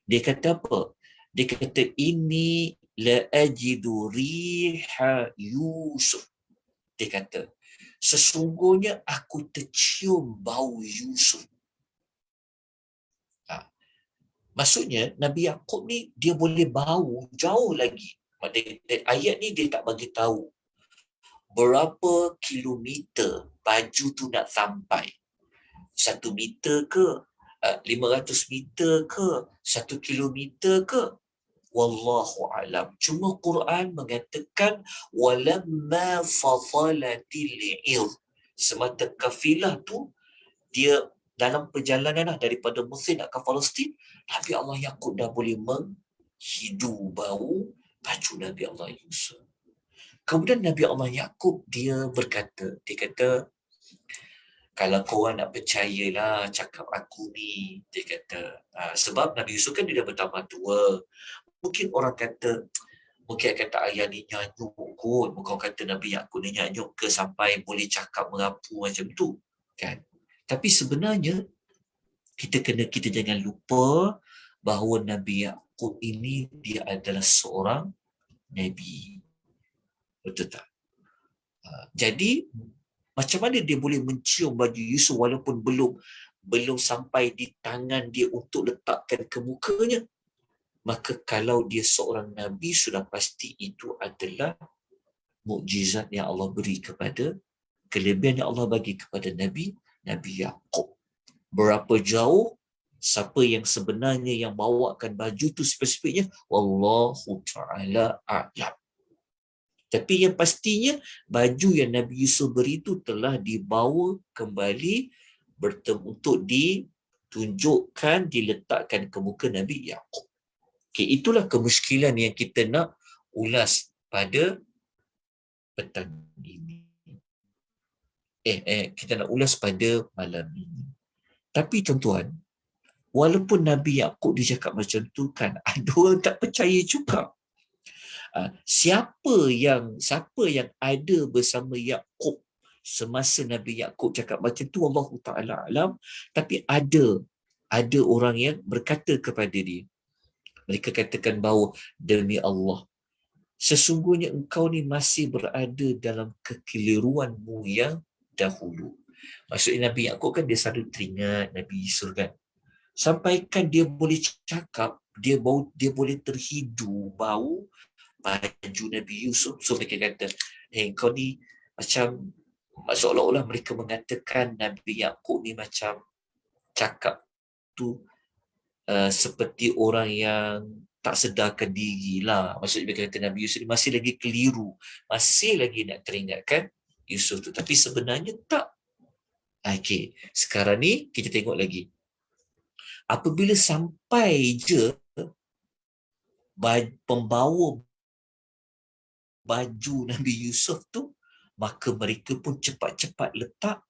Dia kata apa? Dia kata ini la ajidu riha Yusuf. Dia kata sesungguhnya aku tercium bau Yusuf. Maksudnya Nabi Yaqub ni dia boleh bau jauh lagi. Ayat ni dia tak bagi tahu berapa kilometer baju tu nak sampai. 1 meter ke? 500 meter ke? 1 kilometer ke? Wallahu alam. Cuma Quran mengatakan walamma fasalatil ir. Semata kafilah tu dia dalam perjalanan daripada Mesir nak ke Palestin, Nabi Allah Yaqub dah boleh menghidu bau baju Nabi Allah Yusuf. Kemudian Nabi Allah Yaqub dia berkata, dia kata, kalau korang nak percayalah cakap aku ni, dia kata, sebab Nabi Yusuf kan dia dah bertambah tua. Mungkin orang kata, mungkin kata ayah ni nyanyuk kot, mungkin kata Nabi Yaqub ni nyanyuk ke sampai boleh cakap merapu macam tu, kan? Tapi sebenarnya kita jangan lupa bahawa Nabi Yaqub ini dia adalah seorang Nabi. Betul tak? Jadi macam mana dia boleh mencium baju Yusuf walaupun belum sampai di tangan dia untuk letakkan ke mukanya? Maka kalau dia seorang Nabi, sudah pasti itu adalah mukjizat yang Allah beri kepada, kelebihan yang Allah bagi kepada Nabi Yaqub. Berapa jauh, siapa yang sebenarnya yang bawakan baju tu spesifiknya, wallahu ta'ala a'lam. Tapi yang pastinya baju yang Nabi Yusuf beri itu telah dibawa kembali untuk ditunjukkan, diletakkan ke muka Nabi Yaqub. Okay, itulah kemusykilan yang kita nak ulas pada petang ini. Kita nak ulas pada malam ini. Tapi tuan-tuan, walaupun Nabi Yaqub dia cakap macam tu kan, ada orang tak percaya juga. Siapa yang ada bersama Yaqub semasa Nabi Yaqub cakap macam tu, Allah Taala alam, tapi ada orang yang berkata kepada dia. Mereka katakan bahawa, demi Allah, sesungguhnya engkau ni masih berada dalam kekeliruanmu yang dahulu. Maksudnya Nabi Yaqub kan dia selalu teringat Nabi Yusuf kan. Sampaikan dia boleh cakap, dia boleh terhidu bau baju Nabi Yusuf. So mereka kata, kau ni macam, seolah-olah mereka mengatakan Nabi Yaqub ni macam cakap tu seperti orang yang tak sedarkan diri lah. Maksudnya mereka kata Nabi Yusuf ni masih lagi keliru, masih lagi nak teringatkan Yusuf tu. Tapi sebenarnya tak. Okey, sekarang ni kita tengok lagi. Apabila sampai je pembawa baju Nabi Yusuf tu, maka mereka pun cepat-cepat letak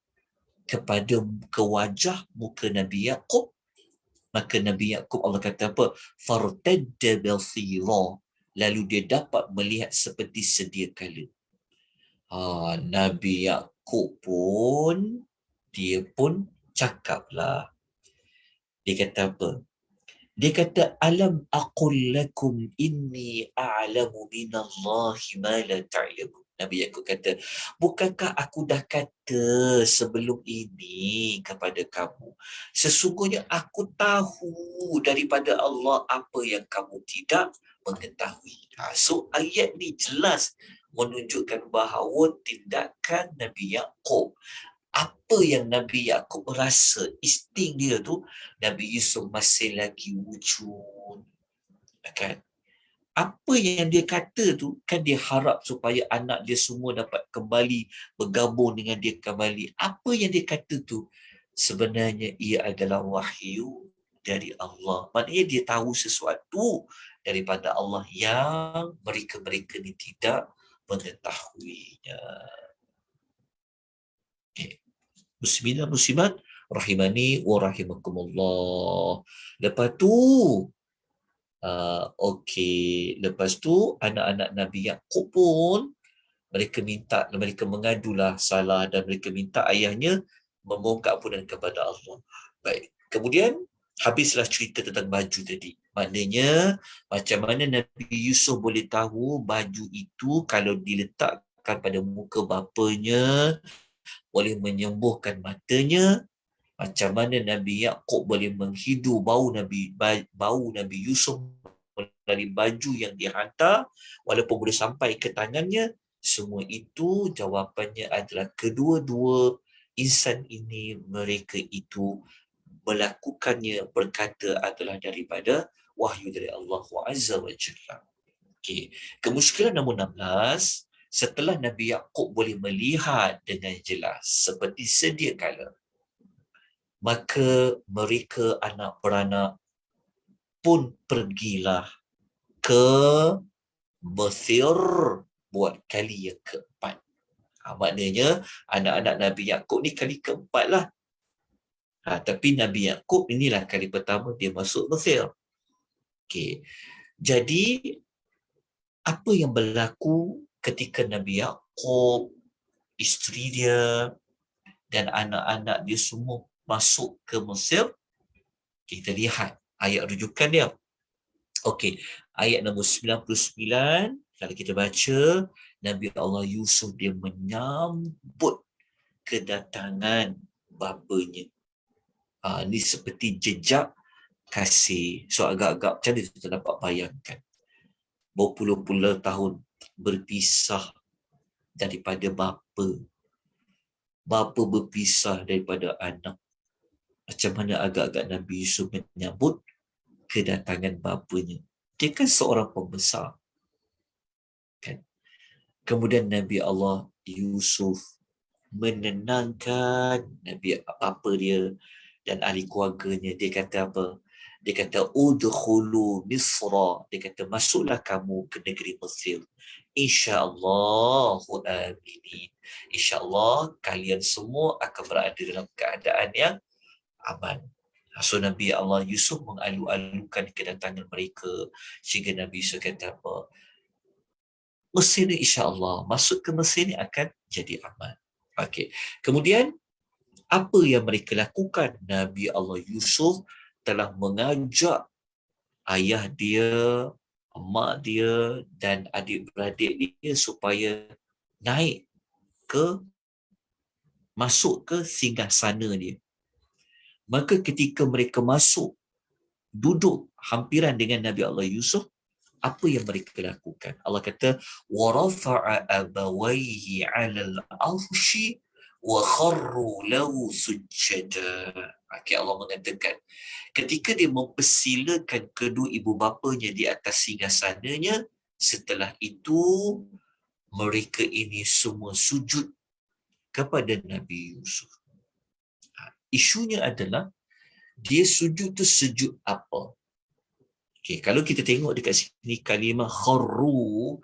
ke wajah muka Nabi Yaqub. Maka Nabi Yaqub, Allah kata apa? Fartadda basira. Lalu dia dapat melihat seperti sedia kala. Nabi Yaqub pun, dia pun cakaplah. Dia kata apa? Dia kata, alam aqul lakum inni a'lamu minallahi ma la ta'lamun. Nabi Yaqub kata, bukankah aku dah kata sebelum ini kepada kamu, sesungguhnya aku tahu daripada Allah apa yang kamu tidak mengetahui. So ayat ni jelas menunjukkan bahawa tindakan Nabi Yaqub, apa yang Nabi Yaqub rasa, insting dia tu, Nabi Yusuf masih lagi wujud. Kan? Apa yang dia kata tu, kan dia harap supaya anak dia semua dapat kembali bergabung dengan dia kembali. Apa yang dia kata tu, sebenarnya ia adalah wahyu dari Allah. Maknanya dia tahu sesuatu daripada Allah yang mereka-mereka ni tidak mengetahuinya. Okay. Muslimat rahimani wa rahimakumullah. Lepas tu lepas tu anak-anak Nabi Yaqub pun mereka mengadulah salah dan mereka minta ayahnya memohon keampunan kepada Allah. Baik. Kemudian habislah cerita tentang baju tadi. Maknanya macam mana Nabi Yusuf boleh tahu baju itu kalau diletakkan pada muka bapanya boleh menyembuhkan matanya. Macam mana Nabi Yaqub boleh menghidu bau Nabi Yusuf melalui baju yang dihantar walaupun boleh sampai ke tangannya. Semua itu jawapannya adalah kedua-dua insan ini, mereka itu melakukannya, berkata adalah daripada wahyu dari Allah Azza wa Jalla. Okay. Kemusykilan nombor 16, setelah Nabi Yaqub boleh melihat dengan jelas seperti sedia kala, maka mereka anak beranak pun pergilah ke Mesir buat kali yang keempat. Maknanya anak-anak Nabi Yaqub ni kali keempat lah. Tapi Nabi Yaqub inilah kali pertama dia masuk Mesir. Okay. Jadi apa yang berlaku ketika Nabi Yaqub, isteri dia dan anak-anak dia semua masuk ke Mesir? Kita lihat ayat rujukan dia. Okey, ayat nombor 99, kalau kita baca, Nabi Allah Yusuf dia menyambut kedatangan bapanya. Ini seperti jejak kasih. So agak-agak macam mana kita dapat bayangkan. Berpuluh-puluh tahun berpisah daripada bapa. Bapa berpisah daripada anak. Macam mana agak-agak Nabi Yusuf menyambut kedatangan bapanya. Dia kan seorang pembesar. Kan? Kemudian Nabi Allah Yusuf menenangkan Nabi bapa dia dan ahli keluarganya. Dia kata apa? Dia kata, udkhulu Misra. Dia kata, masuklah kamu ke negeri Mesir. InsyaAllahu aminin. InsyaAllah kalian semua akan berada dalam keadaan yang aman. So Nabi Allah Yusuf mengalu-alukan kedatangan mereka, sehingga Nabi Yusuf kata apa? Mesir ni insya-Allah, masuk ke Mesir ni akan jadi aman. Okey. Kemudian apa yang mereka lakukan? Nabi Allah Yusuf telah mengajak ayah dia, mak dia dan adik-beradik dia supaya naik ke masuk ke singgasana dia. Maka ketika mereka masuk duduk hampiran dengan Nabi Allah Yusuf, apa yang mereka lakukan? Allah kata warafa'a abawaihi 'alal 'arsy wa kharru lahu sujada. Okay, Allah mengatakan ketika dia mempersilakan kedua ibu bapanya di atas singgasananya, setelah itu mereka ini semua sujud kepada Nabi Yusuf. Isunya adalah dia sujud tu sujud apa? Okay, kalau kita tengok dekat sini kalimah kharru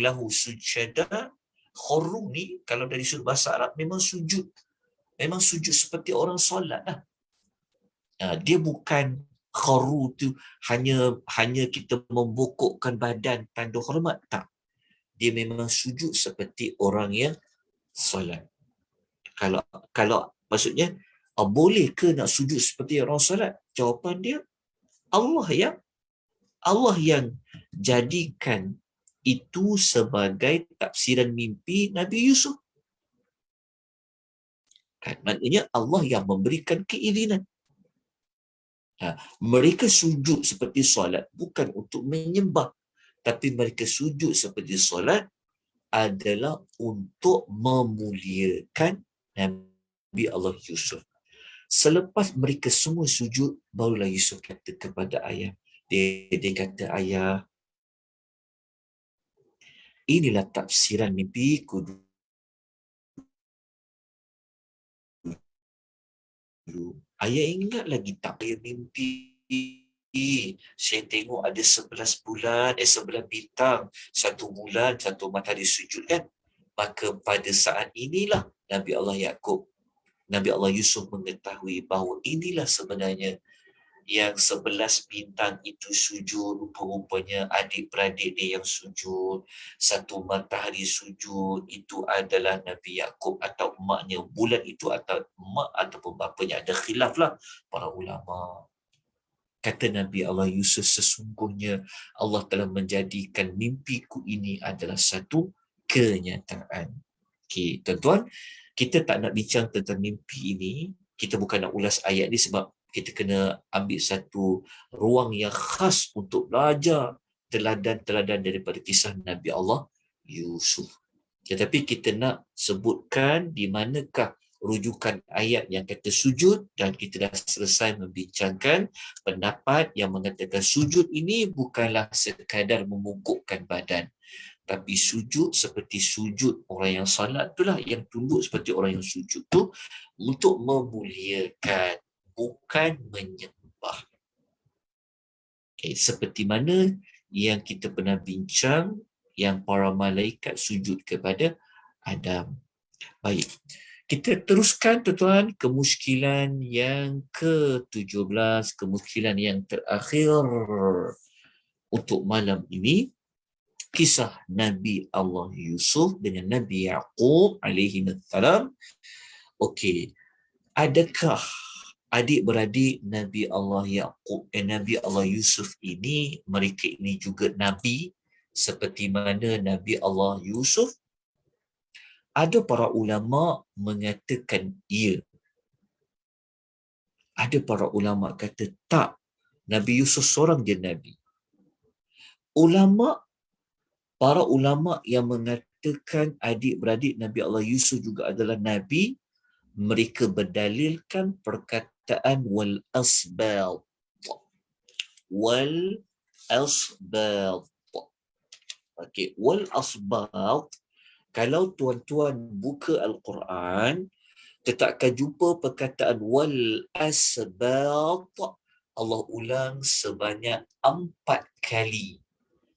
lahu sujada, kharru ni kalau dari sudut bahasa Arab memang sujud seperti orang solat lah. Dia bukan kharru tu hanya kita membokokkan badan tanda hormat, tak. Dia memang sujud seperti orang yang solat. Kalau maksudnya boleh ke nak sujud seperti orang solat? Jawapan dia Allah yang jadikan itu sebagai tafsiran mimpi Nabi Yusuf. Kan, maknanya Allah yang memberikan keizinan. Mereka sujud seperti solat bukan untuk menyembah, tapi mereka sujud seperti solat adalah untuk memuliakan Nabi Allah Yusuf. Selepas mereka semua sujud, barulah Yusuf kata kepada ayah. Dia kata, ayah, inilah tafsiran mimpiku dulu. Ayah ingat lagi tak ayah mimpi? Saya tengok ada 11 bulan, 11 bintang, 1 bulan, 1 matahari sujud kan? Maka pada saat inilah Nabi Allah Yusuf mengetahui bahawa inilah sebenarnya yang 11 bintang itu sujud, rupa-rupanya adik-beradik dia yang sujud, 1 matahari sujud, itu adalah Nabi Yaqub atau emaknya. Bulan itu atau emak ataupun bapanya, ada khilaf lah para ulama. Kata Nabi Allah Yusuf, sesungguhnya Allah telah menjadikan mimpiku ini adalah satu kenyataan. Okey, tuan-tuan, kita tak nak bincang tentang mimpi ini. Kita bukan nak ulas ayat ni sebab kita kena ambil satu ruang yang khas untuk belajar teladan-teladan daripada kisah Nabi Allah Yusuf. Tetapi kita nak sebutkan di manakah rujukan ayat yang kata sujud, dan kita dah selesai membincangkan pendapat yang mengatakan sujud ini bukanlah sekadar membungkukkan badan, tapi sujud seperti sujud orang yang salat itulah, yang tunduk seperti orang yang sujud tu untuk memuliakan, bukan menyembah. Okay, seperti mana yang kita pernah bincang yang para malaikat sujud kepada Adam. Baik, kita teruskan tuan-tuan ke muskilan yang ke-17, kemuskilan yang terakhir untuk malam ini. Kisah Nabi Allah Yusuf dengan Nabi Yaqub alaihi salam. Okey, adakah adik-beradik Nabi Allah Yaqub dan Nabi Allah Yusuf ini, mereka ini juga Nabi seperti mana Nabi Allah Yusuf? Ada para ulama mengatakan ya. Ada para ulama kata tak, Nabi Yusuf seorang je Nabi. Para ulama yang mengatakan adik-beradik Nabi Allah Yusuf juga adalah Nabi, mereka berdalilkan perkataan wal asbal. Wal asbal. Okey, wal asbal, kalau tuan-tuan buka Al-Quran, kita akan jumpa perkataan wal asbal, Allah ulang sebanyak 4 kali.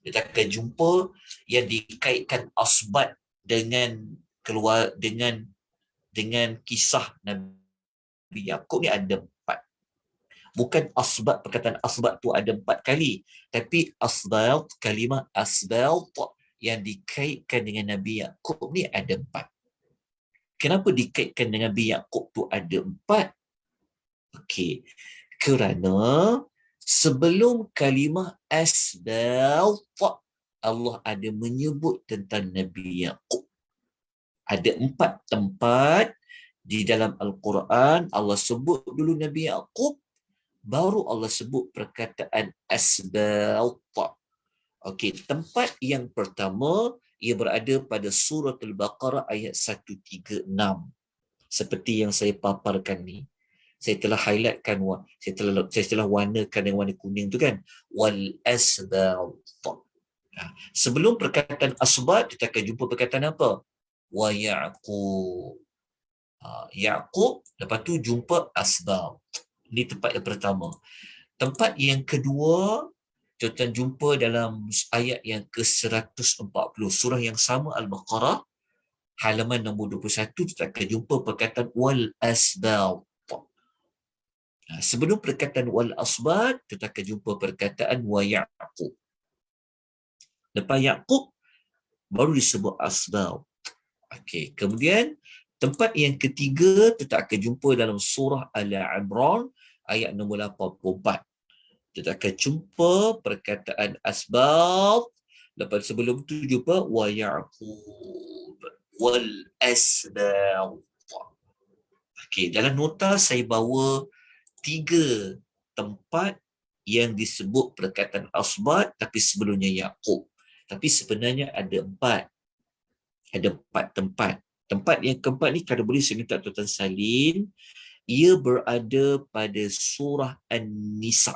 Kita akan jumpa yang dikaitkan asbat dengan kisah Nabi Yaqub ni ada 4. Bukan asbat, perkataan asbat tu ada 4 kali. Tapi asbat, kalimah asbat yang dikaitkan dengan Nabi Yaqub ni ada 4. Kenapa dikaitkan dengan Nabi Yaqub tu ada 4? Okey, kerana sebelum kalimah asbat, Allah ada menyebut tentang Nabi Yaqub. Ada 4 tempat di dalam Al-Quran Allah sebut dulu Nabi Yaqub, baru Allah sebut perkataan asbat. Okey, tempat yang pertama ia berada pada surah Al-Baqarah ayat 136. Seperti yang saya paparkan ni. Saya telah highlightkan, saya telah warnakan dengan warna kuning tu kan. Wal asbat. Sebelum perkataan asbat, kita akan jumpa perkataan apa? Wa Ya'qub. Ya'qub, lepas tu jumpa asbat. Ini tempat yang pertama. Tempat yang kedua, kita jumpa dalam ayat yang ke-140. Surah yang sama Al-Baqarah, halaman nombor 21, kita akan jumpa perkataan wal asbat. Sebelum perkataan wal asbat, kita akan jumpa perkataan wa Ya'qub. Lepas Ya'qub, baru disebut asbat. Okey, kemudian tempat yang ketiga kita akan jumpa dalam surah Al-Imran ayat nombor 84. Kita akan jumpa perkataan asbab. Lepas sebelum tu jumpa wa Ya'qub wal asbab. Okey, dalam nota saya bawa 3 tempat yang disebut perkataan asbab tapi sebelumnya Ya'qub. Tapi sebenarnya ada 4. Ada 4 tempat. Tempat yang keempat ni kalau boleh saya minta Tuan Salin, ia berada pada surah An-Nisa.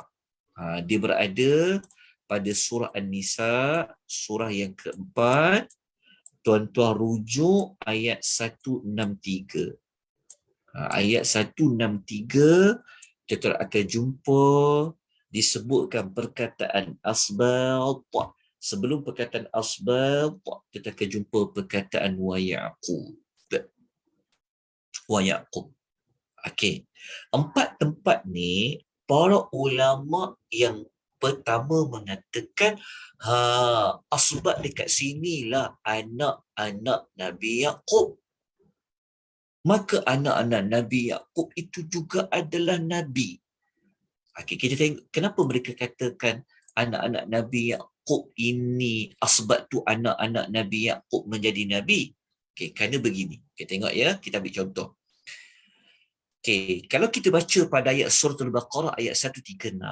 Dia berada pada surah An-Nisa, surah yang keempat. Tuan-tuan rujuk ayat 163. Ayat 163 kita akan jumpa disebutkan perkataan asbat. Sebelum perkataan asbat, kita akan jumpa perkataan wa Ya'qub. Wa Ya'qub. Okey. 4 tempat ni para ulama yang pertama mengatakan asbat dekat sinilah anak-anak Nabi Yaqub. Maka anak-anak Nabi Yaqub itu juga adalah nabi. Okey, kita tengok kenapa mereka katakan anak-anak Nabi Yaqub ini asbat tu anak-anak Nabi Yaqub menjadi nabi. Okey, kerana begini. Kita tengok ya, kita ambil contoh. Okey, kalau kita baca pada ayat surah Al-Baqarah ayat 136,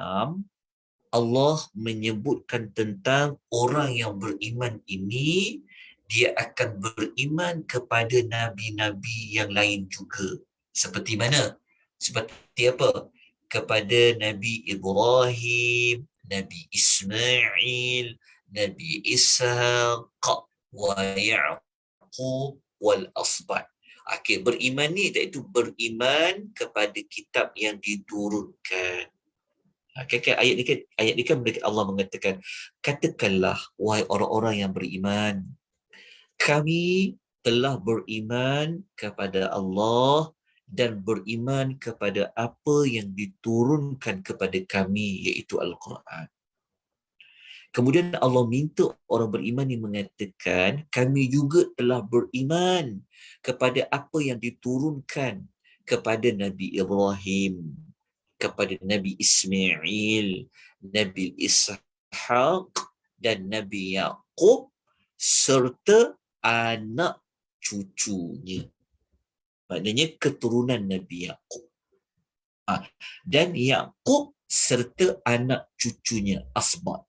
Allah menyebutkan tentang orang yang beriman ini, dia akan beriman kepada nabi-nabi yang lain juga. Seperti mana? Seperti apa? Kepada Nabi Ibrahim, Nabi Ismail, Nabi Ishaq, wa Ya'qub wal asbat. Okey, beriman ni iaitu beriman kepada kitab yang diturunkan. Ayat ni kan Allah mengatakan, katakanlah wahai orang-orang yang beriman, kami telah beriman kepada Allah dan beriman kepada apa yang diturunkan kepada kami, iaitu Al-Quran. Kemudian Allah minta orang beriman yang mengatakan, kami juga telah beriman kepada apa yang diturunkan kepada Nabi Ibrahim, kepada Nabi Ismail, Nabi Ishaq dan Nabi Yaqub serta anak cucunya. Maknanya keturunan Nabi Yaqub. Dan Yaqub serta anak cucunya asbat.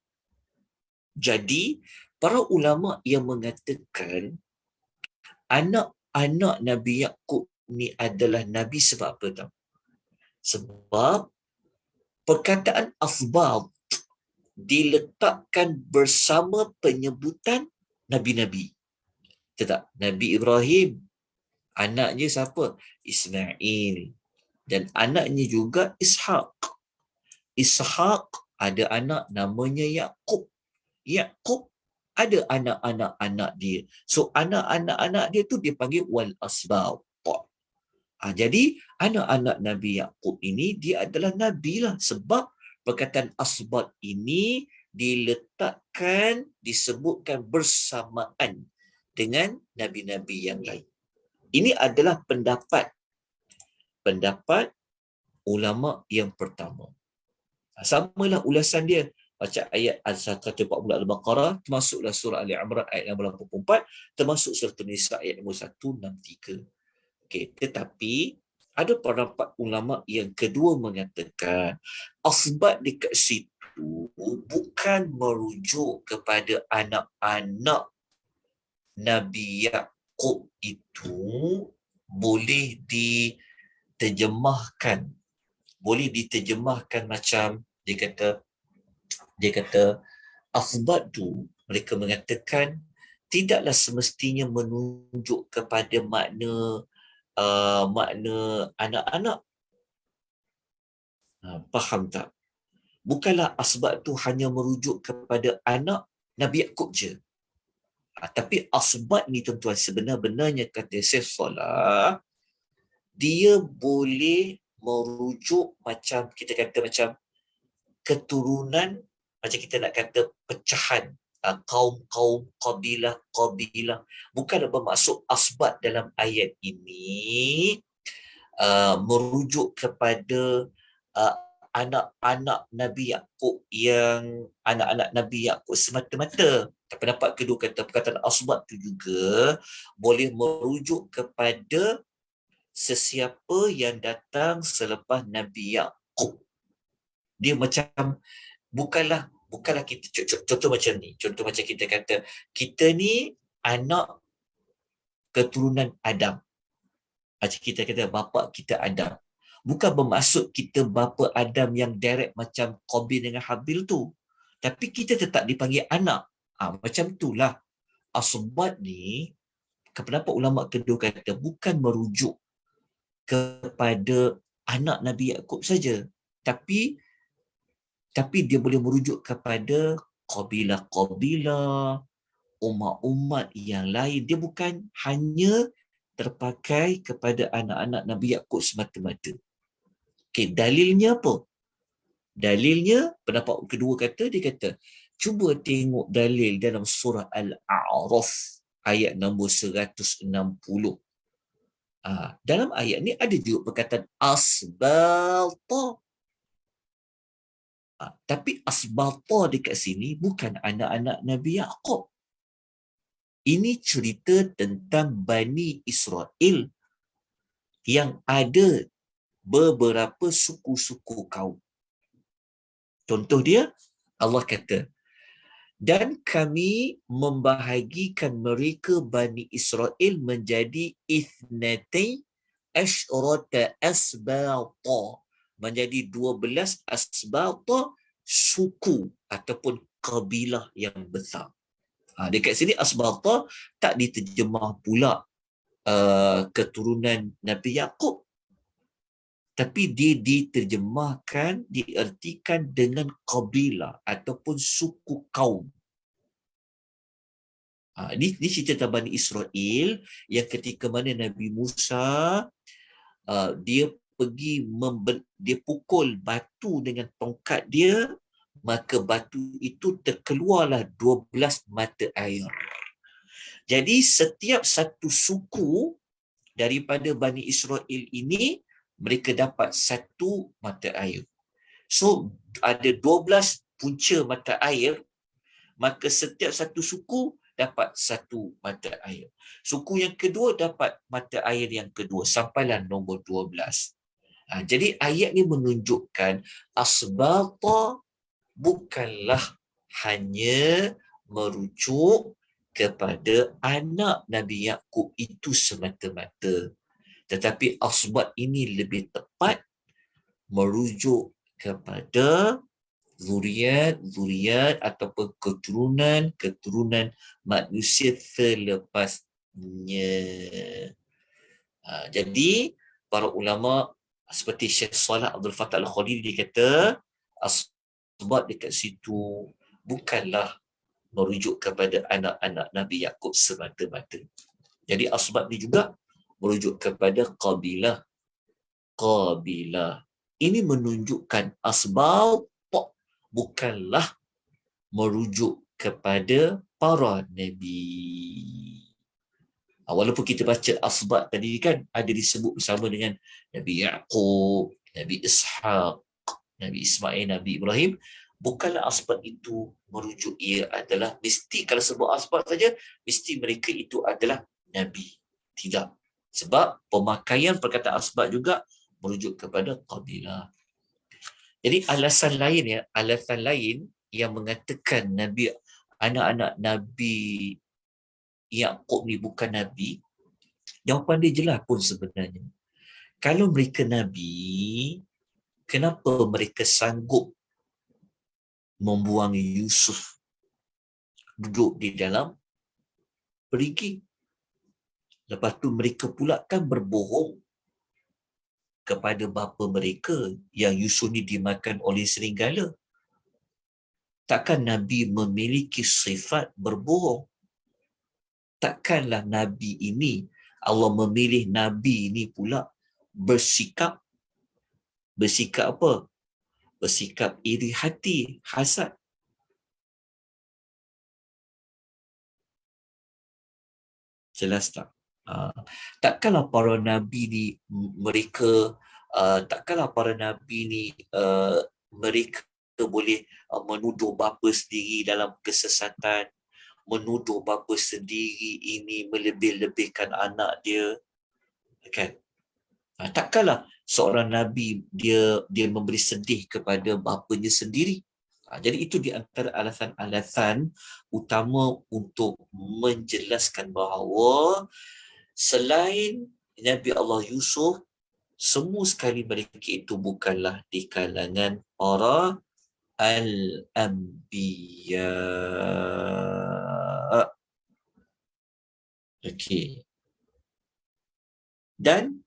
Jadi para ulama yang mengatakan anak-anak Nabi Yaqub ni adalah Nabi sebab apa tahu? Sebab perkataan asbab diletakkan bersama penyebutan Nabi-Nabi. Tetap, Nabi Ibrahim, anaknya siapa? Ismail. Dan anaknya juga Ishaq. Ishaq ada anak namanya Yaqub. Yaqub ada anak-anak dia. So anak-anak dia tu dipanggil wal asbab. Jadi anak-anak Nabi Yaqub ini dia adalah Nabi lah, sebab perkataan asbat ini diletakkan, disebutkan bersamaan dengan Nabi-Nabi yang lain. Ini adalah pendapat ulama yang pertama. Samalah ulasan dia. Baca ayat 140 Al-Baqarah, termasuklah surah Ali Imran ayat 84, termasuk surah Nisa ayat 163. Okey, tetapi ada pendapat ulama yang kedua mengatakan asbat dekat situ bukan merujuk kepada anak-anak Nabi Yaqub itu boleh diterjemahkan macam dia kata asbat tu, mereka mengatakan tidaklah semestinya menunjuk kepada makna anak-anak. Faham tak? Bukanlah asbab tu hanya merujuk kepada anak Nabi Yaqub je. Tapi asbab ni tuan-tuan, sebenar-benarnya kata Syekh Salah, dia boleh merujuk macam kita kata macam keturunan, macam kita nak kata pecahan kaum-kaum, kabilah. Bukan bermaksud asbab dalam ayat ini merujuk kepada anak-anak Nabi Yaqub yang anak-anak Nabi Yaqub semata-mata. Pendapat kedua kata perkataan asbat tu juga boleh merujuk kepada sesiapa yang datang selepas Nabi Yaqub. Dia macam bukanlah kita contoh macam ni. Contoh macam kita kata kita ni anak keturunan Adam. Macam kita kata bapa kita Adam. Bukan bermaksud kita bapa Adam yang direct macam Qabil dengan Habil tu. Tapi kita tetap dipanggil anak. Macam itulah. Asbat ni, pendapat ulama kedua kata bukan merujuk kepada anak Nabi Yaqub saja. Tapi dia boleh merujuk kepada kabilah-kabilah, umat-umat yang lain. Dia bukan hanya terpakai kepada anak-anak Nabi Yaqub semata-mata. Okey, dalilnya apa? Dalilnya, pendapat kedua kata, dia kata, cuba tengok dalil dalam surah Al-A'raf ayat nombor 160. Dalam ayat ni ada juga perkataan asbalta. Tapi asbalta dekat sini bukan anak-anak Nabi Yaqub. Ini cerita tentang Bani Israel yang ada beberapa suku-suku kaum. Contoh dia, Allah kata, dan kami membahagikan mereka Bani Israel menjadi ithnatay asyrata asbata, menjadi 12 asbata, suku ataupun kabilah yang besar. Dekat sini asbata tak diterjemah pula keturunan Nabi Yaqub, tapi dia diterjemahkan, diartikan dengan kabilah ataupun suku kaum. Ini cerita tentang Bani Israel yang ketika mana Nabi Musa dia pergi dia pukul batu dengan tongkat dia, maka batu itu terkeluarlah 12 mata air. Jadi setiap satu suku daripada Bani Israel ini, mereka dapat satu mata air. So, ada 12 punca mata air, maka setiap satu suku dapat satu mata air. Suku yang kedua dapat mata air yang kedua, sampailah nombor 12. Jadi ayat ini menunjukkan asbata bukanlah hanya merujuk kepada anak Nabi Yaqub itu semata-mata. Tetapi asbat ini lebih tepat merujuk kepada zuriat ataupun keturunan manusia selepasnya. Jadi para ulama seperti Syekh Salah Abdul Fattah Al-Khalili dia kata asbat dekat situ bukanlah merujuk kepada anak-anak Nabi Yaqub semata-mata. Jadi asbat ni juga merujuk kepada qabilah. Qabilah. Ini menunjukkan asbab bukanlah merujuk kepada para nabi. Walaupun kita baca asbab tadi kan ada disebut bersama dengan Nabi Yaqub, Nabi Ishaq, Nabi Ismail, Nabi Ibrahim, bukanlah asbab itu merujuk ia adalah mesti kalau sebut asbab saja mesti mereka itu adalah nabi. Tidak. Sebab pemakaian perkataan asbab juga merujuk kepada qabilah. Jadi alasan lain yang mengatakan nabi anak-anak Nabi Yaqub ni bukan nabi, jawapan dia jelas pun sebenarnya. Kalau mereka nabi, kenapa mereka sanggup membuang Yusuf duduk di dalam perigi? Lepas tu mereka pula kan berbohong kepada bapa mereka yang Yusuf ni dimakan oleh serigala. Takkan Nabi memiliki sifat berbohong? Takkanlah Nabi ini, Allah memilih Nabi ini pula bersikap apa? Bersikap iri hati, hasad. Jelas tak? Takkanlah para Nabi ni mereka takkanlah para Nabi ni mereka boleh menuduh bapa sendiri dalam kesesatan, menuduh bapa sendiri ini melebih-lebihkan anak dia, kan? Takkanlah seorang Nabi dia memberi sedih kepada bapanya sendiri. Jadi itu di antara alasan-alasan utama untuk menjelaskan bahawa selain Nabi Allah Yusuf, semua sekali mereka itu bukanlah di kalangan para al-anbiya. Okey. Dan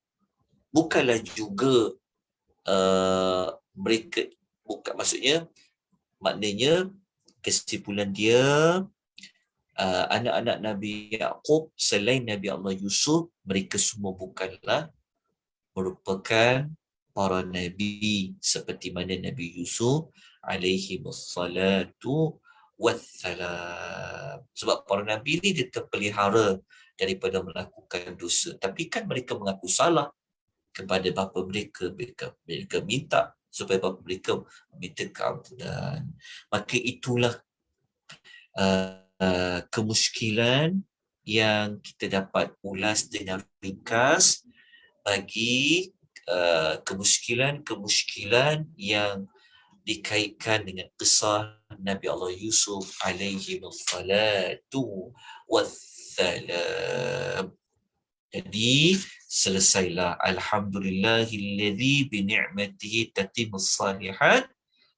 bukanlah juga mereka, bukan, maknanya kesimpulan dia anak-anak Nabi Yaqub selain Nabi Allah Yusuf, mereka semua bukanlah merupakan para nabi seperti mana Nabi Yusuf alaihi wassalatu wassalam. Sebab para nabi ni dia terpelihara daripada melakukan dosa, tapi kan mereka mengaku salah kepada bapa mereka, mereka minta supaya bapa mereka minta keampunan. Maka itulah kemuskilan yang kita dapat ulas dengan ringkas bagi kemuskilan yang dikaitkan dengan kisah Nabi Allah Yusuf alaihi wassalatu wassalam. Jadi selesailah alhamdulillahillazi bi ni'matihi tatimmus salihat.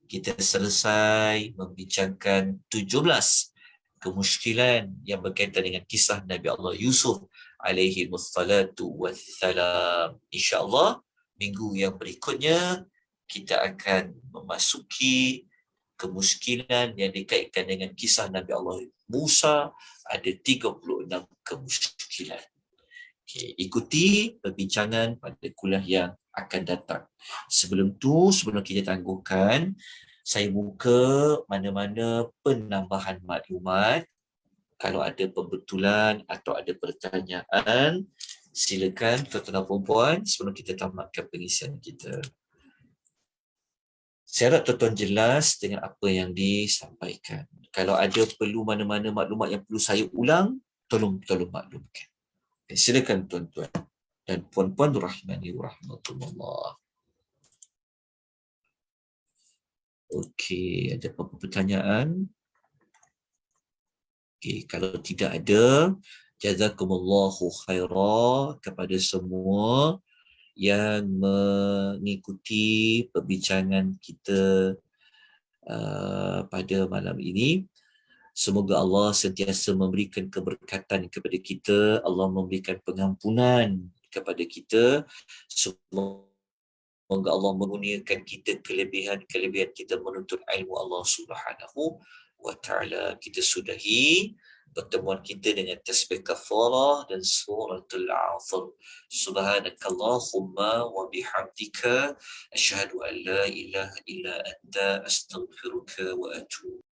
Kita selesai membincangkan 17 kemuskilan yang berkaitan dengan kisah Nabi Allah Yusuf alaihi wassalatu wassalam. InsyaAllah minggu yang berikutnya kita akan memasuki kemuskilan yang dikaitkan dengan kisah Nabi Allah Musa. Ada 36 kemuskilan. Okay, ikuti perbincangan pada kuliah yang akan datang. Sebelum kita tangguhkan, saya buka mana-mana penambahan maklumat. Kalau ada pembetulan atau ada pertanyaan, silakan tuan-tuan dan puan-puan sebelum kita tamatkan pengisian kita. Saya harap tuan-tuan jelas dengan apa yang disampaikan. Kalau ada perlu mana-mana maklumat yang perlu saya ulang, tolong maklumkan. Okay, silakan tuan-tuan dan puan-puan rahimani wa rahmatullah. Okey, ada apa-apa pertanyaan? Okey, kalau tidak ada, jazakumullahu khaira kepada semua yang mengikuti perbincangan kita pada malam ini. Semoga Allah sentiasa memberikan keberkatan kepada kita, Allah memberikan pengampunan kepada kita. Semoga Allah mengurniakan kita kelebihan kita menuntut ilmu Allah Subhanahu wa ta'ala. Kita sudahi pertemuan kita dengan tasbih kafarah dan suratul Asr. Subhanakallahumma wa bihamdika asyhadu an la ilaha illa anta astaghfiruka wa atubu